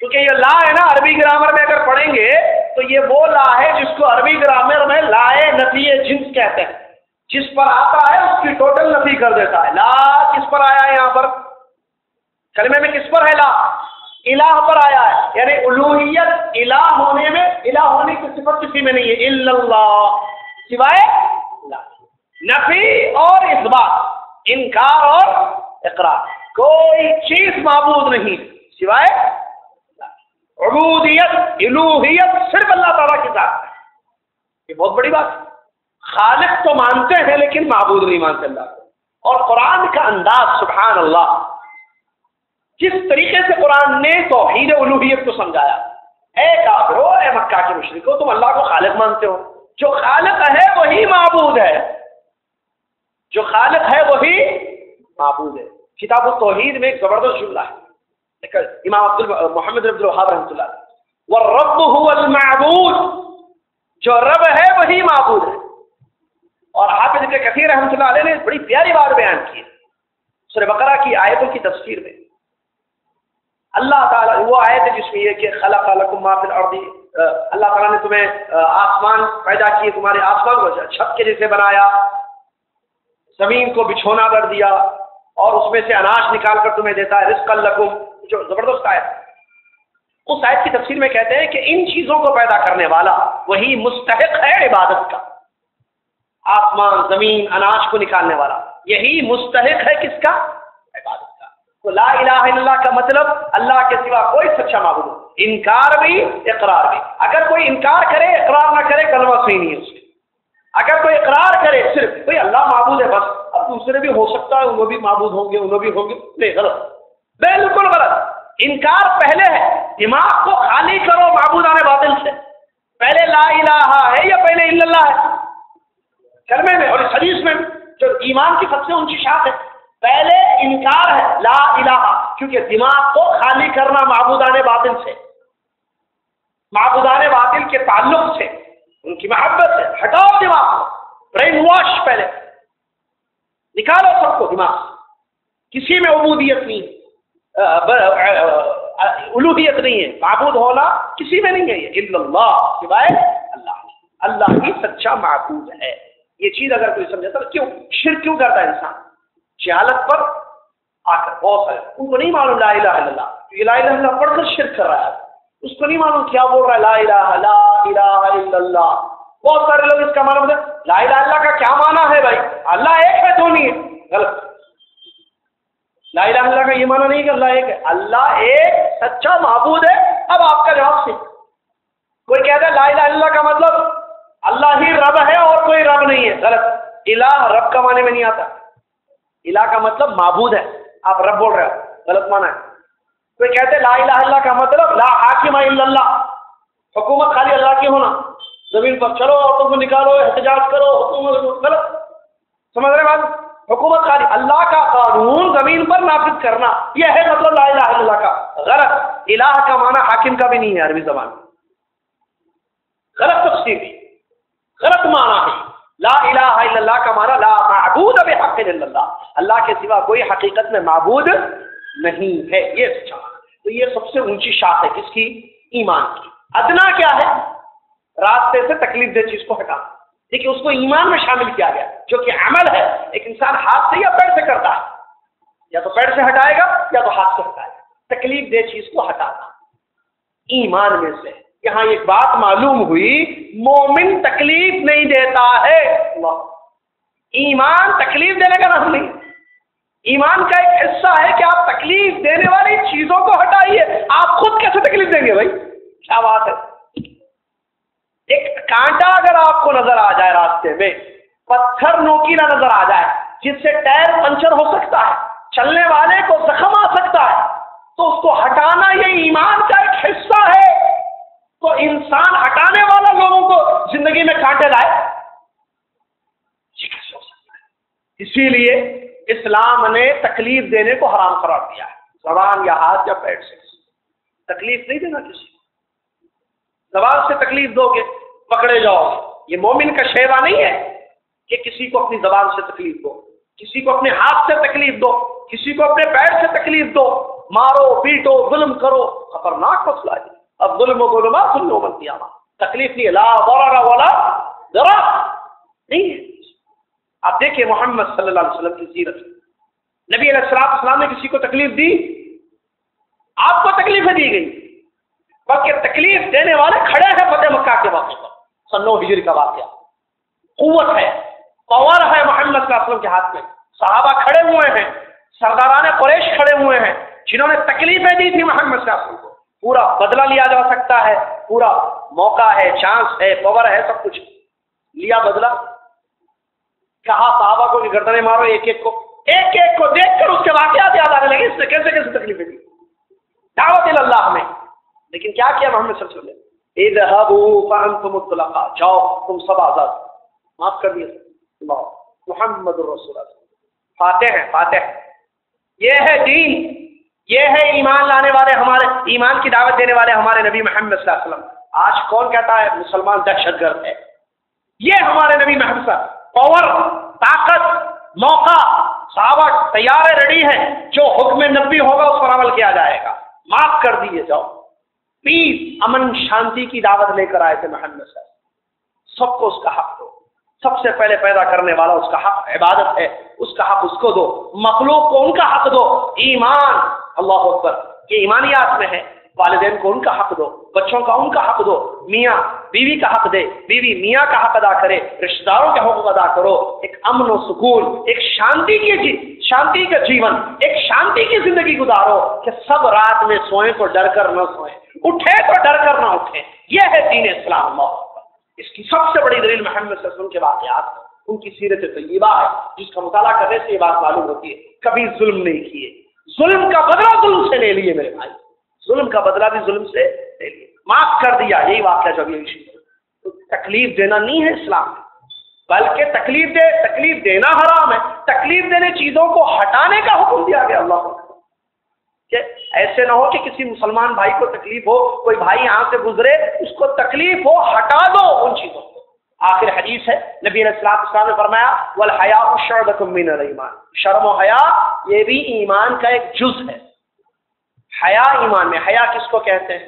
کیونکہ یہ لا ہے نا، عربی گرامر میں اگر پڑھیں گے تو یہ وہ لا ہے جس کو عربی گرامر میں لائے نفی جنس کہتے ہیں، جس پر آتا ہے اس کی ٹوٹل نفی کر دیتا ہے۔ لا کس پر آیا ہے؟ یہاں پر کلمے میں کس پر ہے؟ لا، الہ پر آیا ہے، یعنی الوہیت الہ ہونے میں، الہ ہونے کی صفت کسی میں نہیں ہے، الا اللہ، سوائے لا، نفی اور اثبات، انکار اور اقرار، کوئی چیز معبود نہیں سوائے عبودیت، الوہیت صرف اللہ تعالیٰ کے ساتھ ہے۔ یہ بہت بڑی بات ہے، خالق تو مانتے ہیں لیکن معبود نہیں مانتے اللہ کو۔ اور قرآن کا انداز، سبحان اللہ، جس طریقے سے قرآن نے توحید الوہیت کو سمجھایا، اے کافرو، اے مکہ کے مشرکو، تم اللہ کو خالق مانتے ہو، جو خالق ہے وہی معبود ہے، جو خالق ہے وہی معبود ہے۔ کتاب التوحید میں ایک زبردست جملہ ہے، امام محمد عبد الوہاب رحمۃ اللہ علیہ، والرب هو المعبود، جو رب ہے وہی معبود ہے۔ اور حافظ ابن کثیر رحمۃ اللہ علیہ نے بڑی پیاری بات بیان کی ہے سورہ بقرہ کی آیتوں کی تفسیر میں۔ اللہ تعالیٰ، وہ آیت ہے جس میں یہ کہ خلق لکم ما فی الارض، اللہ تعالیٰ نے تمہیں آسمان پیدا کیے، تمہارے آسمان کو چھت کے جیسے بنایا، زمین کو بچھونا کر دیا، اور اس میں سے اناج نکال کر تمہیں دیتا ہے، رزقا لکم، جو زبردست آیت ہے۔ اس آیت کی تفسیر میں کہتے ہیں کہ ان چیزوں کو پیدا کرنے والا وہی مستحق ہے عبادت کا، آسمان، زمین، اناج کو نکالنے والا، یہی مستحق ہے کس کا؟ عبادت کا۔ تو لا الہ الا اللہ کا مطلب اللہ کے سوا کوئی سچا معبود ہو، انکار بھی اقرار بھی۔ اگر کوئی انکار کرے اقرار نہ کرے کلمہ صحیح نہیں ہے اس کے۔ اگر کوئی اقرار کرے صرف بھئی اللہ معبود ہے بس، اب دوسرے بھی ہو سکتا ہے وہ بھی معبود ہوں گے انہوں بھی ہوں گے، نہیں، غلط، بالکل غلط۔ انکار پہلے ہے، دماغ کو خالی کرو معبودان باطل سے۔ پہلے لا الہ ہے یا پہلے الا اللہ ہے؟ کلمے میں اور اس حدیث میں جو ایمان کی سب سے اونچی شاخ ہے، پہلے انکار ہے لا الہ، کیونکہ دماغ کو خالی کرنا معبودان باطل سے، معبودان باطل کے تعلق سے، ان کی محبت سے ہٹاؤ دماغ کو، برین واش پہلے نکالو سب کو دماغ سے۔ کسی میں عبودیت نہیں، الوہیت نہیں ہے، معبود ہونا کسی میں نہیں ہے، یہ الا اللہ، سوائے اللہ، اللہ ہی سچا معبود ہے۔ یہ چیز اگر کوئی سمجھتا تو کیوں شرک کیوں کرتا ہے انسان؟ جہالت پر آ کر بہت سارے ان کو نہیں معلوم لا الہ الا اللہ، یہ لا الہ الا اللہ پڑھ کر شرک کر رہا ہے، اس کو نہیں معلوم کیا بول رہا ہے لا الہ الا اللہ۔ بہت سارے لوگ اس کا معنی لا الہ الا اللہ کا کیا معنی ہے بھائی؟ اللہ ایک ہے دو نہیں ہے، غلط۔ لا الہ الا اللہ کا یہ معنی نہیں کہ اللہ ایک ہے، اللہ ایک سچا معبود ہے۔ اب آپ کا جواب سے کوئی کہتا ہے لا الہ الا اللہ کا مطلب اللہ ہی رب ہے اور کوئی رب نہیں ہے، غلط۔ الہ رب کا معنی میں نہیں آتا، الہ کا مطلب معبود ہے، آپ رب بول رہے ہو، غلط معنی ہے۔ کوئی کہتے ہیں لا الہ الا اللہ کا مطلب لا حاکم الا اللہ، حکومت خالی اللہ کی ہونا، زمین پر چلو عورتوں کو نکالو احتجاج کرو حکومت، غلط، سمجھ رہے بات؟ حکومت خالی اللہ کا قانون زمین پر نافذ کرنا، یہ ہے مطلب لا الہ الا اللہ کا، غلط۔ الہ کا معنی حاکم کا بھی نہیں ہے عربی زبان میں، غلط تفسیر ہے، غلط معنی ہے۔ لا الہ الا اللہ کا معنی لا معبود بحق الا اللہ، اللہ کے سوا کوئی حقیقت میں معبود نہیں ہے، یہ سچا معنی۔ تو یہ سب سے اونچی شاخ ہے کس کی؟ ایمان کی۔ ادنا کیا ہے؟ راستے سے تکلیف دہ چیز کو ہٹانا، لیکن اس کو ایمان میں شامل کیا گیا، جو کہ عمل ہے، ایک انسان ہاتھ سے یا پیر سے کرتا ہے، یا تو پیر سے ہٹائے گا یا تو ہاتھ سے ہٹائے گا، تکلیف دہ چیز کو ہٹانا ایمان میں سے۔ یہاں ایک بات معلوم ہوئی، مومن تکلیف نہیں دیتا ہے، ایمان تکلیف دینے کا نام نہیں، ایمان کا ایک حصہ ہے کہ آپ تکلیف دینے والی چیزوں کو ہٹائیے۔ آپ خود کیسے تکلیف دیں گے بھائی؟ کیا بات ہے؟ ایک کانٹا اگر آپ کو نظر آ جائے راستے میں، پتھر نوکیلا نظر آ جائے جس سے ٹائر پنچر ہو سکتا ہے، چلنے والے کو زخم آ سکتا ہے، تو اس کو ہٹانا یہ ایمان کا ایک حصہ ہے۔ تو انسان ہٹانے والا لوگوں کو زندگی میں کانٹے لائے، یہ کیسے ہو سکتا ہے؟ اسی لیے اسلام نے تکلیف دینے کو حرام قرار دیا ہے، زبان یا ہاتھ یا پیٹ سے تکلیف نہیں دینا کسی کو۔ زبان سے تکلیف دو گے پکڑے جاؤ گے، یہ مومن کا شیوا نہیں ہے کہ کسی کو اپنی زبان سے تکلیف دو، کسی کو اپنے ہاتھ سے تکلیف دو، کسی کو اپنے پیر سے تکلیف دو، مارو پیٹو ظلم کرو، خطرناک مسئلہ ہے۔ اب ظلم و ظلمات یوم القیامہ، تکلیف نہیں ہے، لا ضرر ولا ضرر نہیں ہے۔ آپ دیکھیں محمد صلی اللہ علیہ وسلم کی سیرت، نبی علیہ السلام نے کسی کو تکلیف دی؟ آپ کو تکلیفیں دی گئی، بلکہ تکلیف دینے والے کھڑے ہیں فتح مکہ کے واقعے پر، سن 9 ہجری کا واقعہ۔ قوت ہے، پاور ہے محمد صلی اللہ علیہ وسلم کے ہاتھ میں، صحابہ کھڑے ہوئے ہیں، سرداران قریش کھڑے ہوئے ہیں جنہوں نے تکلیفیں دی تھی محمد صلی اللہ علیہ وسلم کو۔ پورا بدلہ لیا جا سکتا ہے، پورا موقع ہے، چانس ہے، پاور ہے، سب کچھ لیا بدلہ۔ کہا صحابہ کو گردنیں مارو، ایک ایک کو دیکھ کر اس کے واقعات یاد آنے لگے، اس نے کیسے کیسے تکلیفیں دی، دعوت اللہ میں۔ لیکن کیا کیا محمد صلی اللہ علیہ وسلم نے؟ اذهبوا فانتم الطلقاء، جاؤ تم سب آزاد، معاف کر دیا اللہ، محمد الرسول اللہ، فاتح ہیں، فاتح۔ یہ ہے دین، یہ ہے ایمان لانے والے، ہمارے ایمان کی دعوت دینے والے ہمارے نبی محمد صلی اللہ علیہ وسلم۔ آج کون کہتا ہے مسلمان دہشت گرد ہے؟ یہ ہمارے نبی محمد صلی اللہ علیہ وسلم، پاور، طاقت، موقع، صحابہ تیار ریڈی ہیں، جو حکم نبی ہوگا اس پر عمل کیا جائے گا، معاف کر دیے جاؤ۔ پیس، امن، شانتی کی دعوت لے کر آئے تھے محمد صلی اللہ علیہ وسلم۔ سب کو اس کا حق دو، سب سے پہلے پیدا کرنے والا اس کا حق عبادت ہے، اس کا حق اس کو دو، مخلوق کو ان کا حق دو۔ ایمان، اللہ اکبر، یہ ایمانیات میں ہے، والدین کو ان کا حق دو، بچوں کا ان کا حق دو، میاں بیوی کا حق دے، بیوی میاں کا حق ادا کرے، رشتہ داروں کے حقوق ادا کرو، ایک امن و سکون، ایک شانتی کی شانتی کا جیون، ایک شانتی کی زندگی گزارو کہ سب رات میں سوئیں تو ڈر کر نہ سوئیں، اٹھے تو ڈر کر نہ اٹھیں. یہ ہے دین اسلام. اس کی سب سے بڑی دلیل محمد صلی اللہ علیہ وسلم کے واقعات، ان کی سیرت طیبہ ہے، جس کا مطالعہ کرنے سے یہ بات معلوم ہوتی ہے. کبھی ظلم نہیں کیے، ظلم کا بدلہ ظلم سے لے لیے میرے بھائی، ظلم کا بدلہ بھی ظلم سے لے لیے، معاف کر دیا. یہی واقعہ جو ابھی تو تکلیف دینا نہیں ہے اسلام میں، بلکہ تکلیف دینا حرام ہے. تکلیف دینے چیزوں کو ہٹانے کا حکم دیا گیا اللہ کو، کہ ایسے نہ ہو کہ کسی مسلمان بھائی کو تکلیف ہو، کوئی بھائی یہاں سے گزرے اس کو تکلیف ہو، ہٹا دو ان چیزوں کو. آخر حدیث ہے نبی علیہ السلام نے فرمایا والحیاء شعبۃ من الایمان، شرم و حیا یہ بھی ایمان کا ایک جز ہے. حیا ایمان میں، حیا کس کو کہتے ہیں؟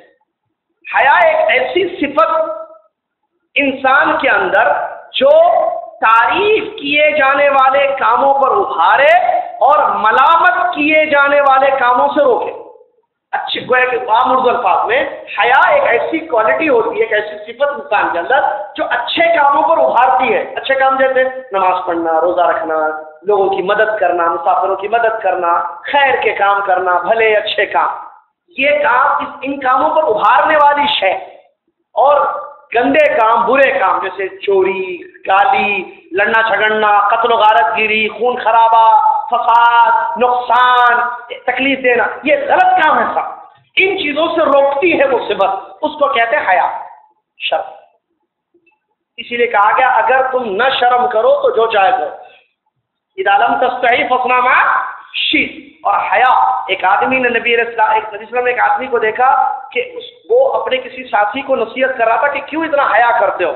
حیا ایک ایسی صفت انسان کے اندر جو تعریف کیے جانے والے کاموں پر ابھارے اور ملامت کیے جانے والے کاموں سے روکے. اچھے گویا کہ عام اردو الفاظ میں حیا ایک ایسی کوالٹی ہوتی ہے، ایک ایسی صفت انسان کے اندر جو اچھے کاموں پر ابھارتی ہے. اچھے کام جیسے نماز پڑھنا، روزہ رکھنا، لوگوں کی مدد کرنا، مسافروں کی مدد کرنا، خیر کے کام کرنا، بھلے اچھے کام. یہ کام ان کاموں پر ابھارنے والی شے. اور گندے کام، برے کام جیسے چوری، گالی، لڑنا جھگڑنا، قتل و غارت گیری، خون خرابہ، فساد، نقصان، تکلیف دینا، یہ غلط کام ہے. سب ان چیزوں سے روکتی ہے وہ صفت، اس کو کہتے ہیں حیا، شرم. اسی لیے کہا گیا اگر تم نہ شرم کرو تو جو چاہے کرو. اذا لم تستحی فاصنع ما شئت. اور حیا، ایک آدمی نے نبی علیہ السلام نے ایک آدمی کو دیکھا کہ وہ اپنے کسی ساتھی کو نصیحت کر رہا تھا کہ کیوں اتنا حیا کرتے ہو،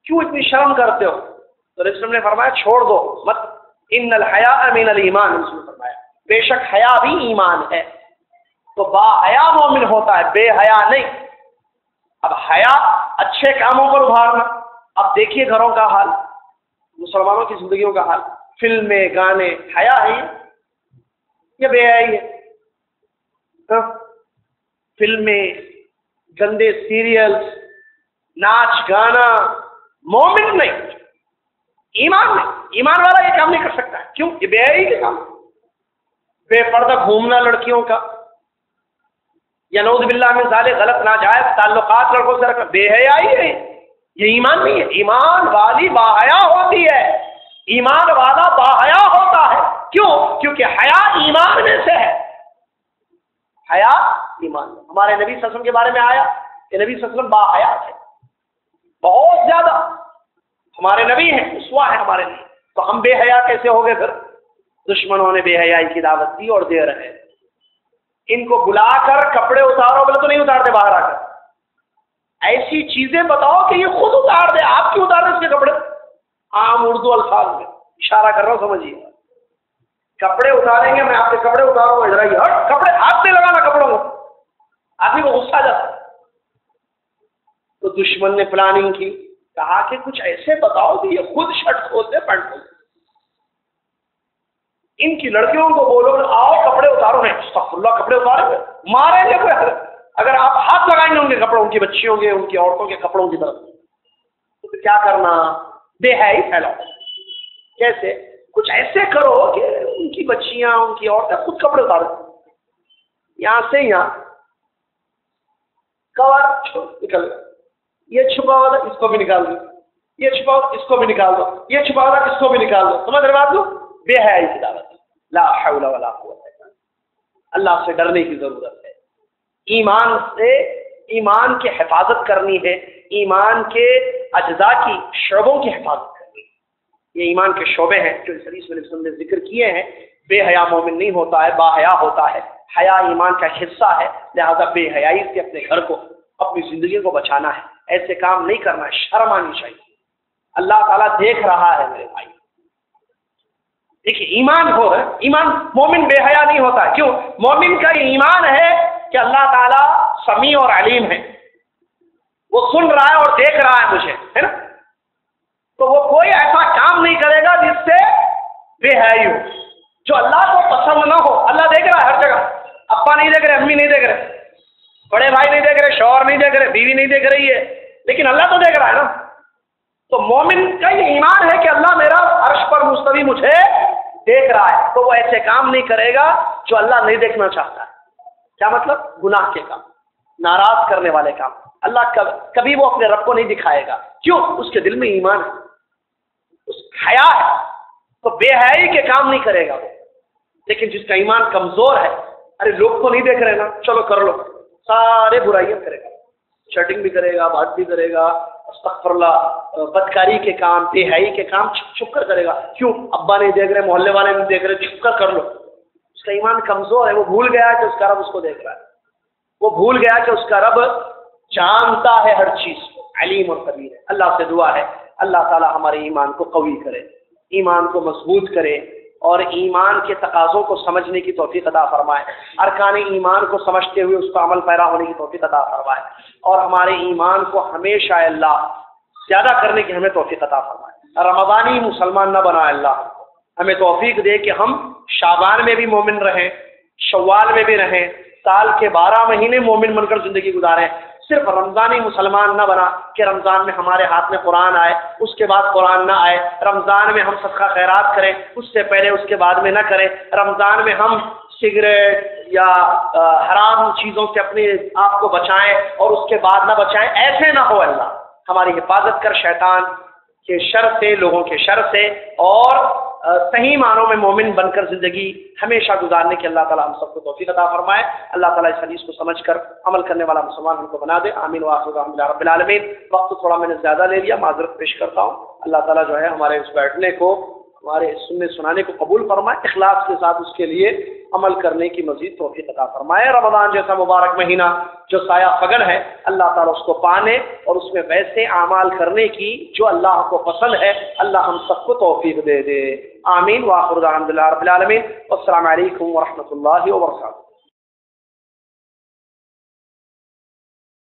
کیوں اتنی شرم کرتے ہو. تو رسول نے فرمایا چھوڑ دو مت، ان الحیاء من الایمان. رسول نے فرمایا بے شک حیا بھی ایمان ہے. تو با حیا مومن ہوتا ہے، بے حیا نہیں. اب حیا اچھے کاموں پر ابھارنا. اب دیکھیے گھروں کا حال، مسلمانوں کی زندگیوں کا حال، فلمیں، گانے، حیا ہے یہ بے حیائی ہے. فلمیں، گندے سیریلز، ناچ گانا، مومن نہیں، ایمان نہیں. ایمان والا یہ کام نہیں کر سکتا ہے. کیوں؟ یہ بے حیائی کے کام. بے پردہ گھومنا لڑکیوں کا، یا نعوذ باللہ من ذالک غلط ناجائز تعلقات لڑکوں سے رکھنا، بے حیائی ہے. یہ ایمان نہیں ہے. ایمان والی باحیا ہوتی ہے، ایمان والا باحیا ہوتا ہے. کیوں؟ کیونکہ حیا ایمان میں سے ہے. حیا ایمان. ہمارے نبی صلی اللہ علیہ وسلم کے بارے میں آیا کہ نبی صلی اللہ علیہ وسلم باحیا تھے بہت زیادہ. ہمارے نبی ہیں، اسوہ ہیں ہمارے لیے. تو ہم بے حیا کیسے ہو گئے؟ پھر دشمنوں نے بے حیائی کی دعوت دی اور دے رہے ہیں. ان کو بلا کر کپڑے اتارو، بولے تو نہیں اتارتے باہر آ کر. ایسی چیزیں بتاؤ کہ یہ خود اتار دے. آپ کیوں اتار دیں اس کے کپڑے؟ عام اردو الفاظ میں اشارہ کر رہا ہوں، سمجھیے. کپڑے اتاریں گے، میں آپ کے کپڑے اتاروں گا، ذرا یہ ہٹ، کپڑے ہاتھ سے لگانا کپڑوں کو. آدمی کو غصہ آ جاتا. تو دشمن نے پلاننگ کی، کہا کہ کچھ ایسے بتاؤ کہ یہ خود شرٹ کھولتے، پینٹ کھولتے. ان کی لڑکیوں کو بولو آؤ کپڑے اتارو. نہیں، استغفر اللہ، کپڑے اتاریں گے، ماریں گے. کوئی اگر آپ ہاتھ لگائیں گے ان کے کپڑوں، ان کی بچیوں کے، ان کی عورتوں کے کپڑوں کی طرف، تو کیا کرنا؟ بے حیائی پھیلاؤ. کیسے؟ کچھ ایسے کرو کہ ان کی بچیاں، ان کی عورتیں خود کپڑے اتاریں. یہاں سے یہاں کور نکل گیا، یہ چھپا ہوا تھا اس کو بھی نکال دو، یہ چھپا ہوا اس کو بھی نکال دو، یہ چھپا ہوا اس کو بھی نکال دو. سمجھ رہے بات؟ لو بے حیائی کی دعوت. لا حول ولا قوت الا باللہ. اللہ سے ڈرنے کی ضرورت ہے. ایمان سے، ایمان کی حفاظت کرنی ہے، ایمان کے اجزاء کی، شعبوں کی حفاظت کرنی ہے. یہ ایمان کے شعبے ہیں جو اس حدیث میں رسول نے ذکر کیے ہیں. بے حیا مومن نہیں ہوتا ہے، با حیا ہوتا ہے. حیا ایمان کا حصہ ہے، لہذا بے حیائی سے اپنے گھر کو، اپنی زندگی کو بچانا ہے. ایسے کام نہیں کرنا ہے، شرم آنی چاہیے. اللہ تعالیٰ دیکھ رہا ہے میرے بھائی. دیکھیے ایمان ہو رہا ہے، ایمان. مومن بے حیا نہیں ہوتا. کیوں؟ مومن کا ایمان ہے کہ اللہ تعالیٰ سمیع اور علیم ہے، وہ سن رہا ہے اور دیکھ رہا ہے مجھے، ہے نا. تو وہ کوئی ایسا کام نہیں کرے گا جس سے بے حیائی ہو، جو اللہ کو پسند نہ ہو. اللہ دیکھ رہا ہے ہر جگہ. ابا نہیں دیکھ رہے، امی نہیں دیکھ رہے، بڑے بھائی نہیں دیکھ رہے، شوہر نہیں دیکھ رہے، بیوی نہیں دیکھ رہی ہے، لیکن اللہ تو دیکھ رہا ہے نا. تو مومن کا یہ ایمان ہے کہ اللہ میرا عرش پر مستوی مجھے دیکھ رہا ہے تو وہ ایسے کام نہیں کرے گا جو اللہ نہیں دیکھنا چاہتا ہے. کیا مطلب؟ گناہ کے کام، ناراض کرنے والے کام. اللہ کبھی وہ اپنے رب کو نہیں دکھائے گا. کیوں؟ اس کے دل میں ایمان ہے، اس حیا ہے، تو بے حیائی کے کام نہیں کرے گا وہ. لیکن جس کا ایمان کمزور ہے، ارے لوگ تو نہیں دیکھ رہے نا، چلو کر لو، سارے برائیاں کرے گا، چیٹنگ بھی کرے گا، بات بھی کرے گا، استغفر اللہ، بدکاری کے کام، بے حیائی کے کام چھپ کر کرے گا. کیوں؟ ابا نہیں دیکھ رہے، محلے والے نہیں دیکھ رہے، چھپ کر لو. اس کا ایمان کمزور ہے، وہ بھول گیا کہ اس کا رب اس کو دیکھ رہا ہے، وہ بھول گیا کہ اس کا رب جانتا ہے ہر چیز کو، علیم اور خبیر ہے. اللہ سے دعا ہے اللہ تعالی ہمارے ایمان کو قوی کرے، ایمان کو مضبوط کرے، اور ایمان کے تقاضوں کو سمجھنے کی توفیق عطا فرمائے، ارکان ایمان کو سمجھتے ہوئے اس پر عمل پیرا ہونے کی توفیق عطا فرمائے، اور ہمارے ایمان کو ہمیشہ اللہ زیادہ کرنے کی ہمیں توفیق عطا فرمائے. رمضانی مسلمان نہ بنائے اللہ، ہمیں توفیق دے کہ ہم شعبان میں بھی مومن رہیں، شوال میں بھی رہیں، سال کے 12 مہینے مومن بن کر زندگی گزاریں. صرف رمضانی مسلمان نہ بنا کہ رمضان میں ہمارے ہاتھ میں قرآن آئے، اس کے بعد قرآن نہ آئے. رمضان میں ہم صدقہ خیرات کریں، اس سے پہلے اس کے بعد میں نہ کریں. رمضان میں ہم سگریٹ یا حرام چیزوں سے اپنے آپ کو بچائیں اور اس کے بعد نہ بچائیں. ایسے نہ ہو. اللہ ہماری حفاظت کر شیطان کے شر سے، لوگوں کے شر سے، اور صحیح معنوں میں مومن بن کر زندگی ہمیشہ گزارنے کی اللہ تعالیٰ ہم سب کو توفیق عطا فرمائے. اللہ تعالیٰ اس حدیث کو سمجھ کر عمل کرنے والا مسلمان ہم کو بنا دے. آمین وآخر دعوانا رب العالمین. وقت تھوڑا میں نے زیادہ لے لیا، معذرت پیش کرتا ہوں. اللہ تعالیٰ جو ہے ہمارے اس بیٹھنے کو، ہمارے سننے سنانے کو قبول فرمائے، اخلاص کے ساتھ اس کے لیے عمل کرنے کی مزید توفیق عطا فرمائے. رمضان جیسا مبارک مہینہ جو سایہ فگن ہے، اللہ تعالیٰ اس کو پانے اور اس میں ویسے اعمال کرنے کی جو اللہ کو پسند ہے، اللہ ہم سب کو توفیق دے دے. آمین وآخر دعوانا الحمد للہ رب العالمین. والسلام علیکم ورحمۃ اللہ وبرکاتہ.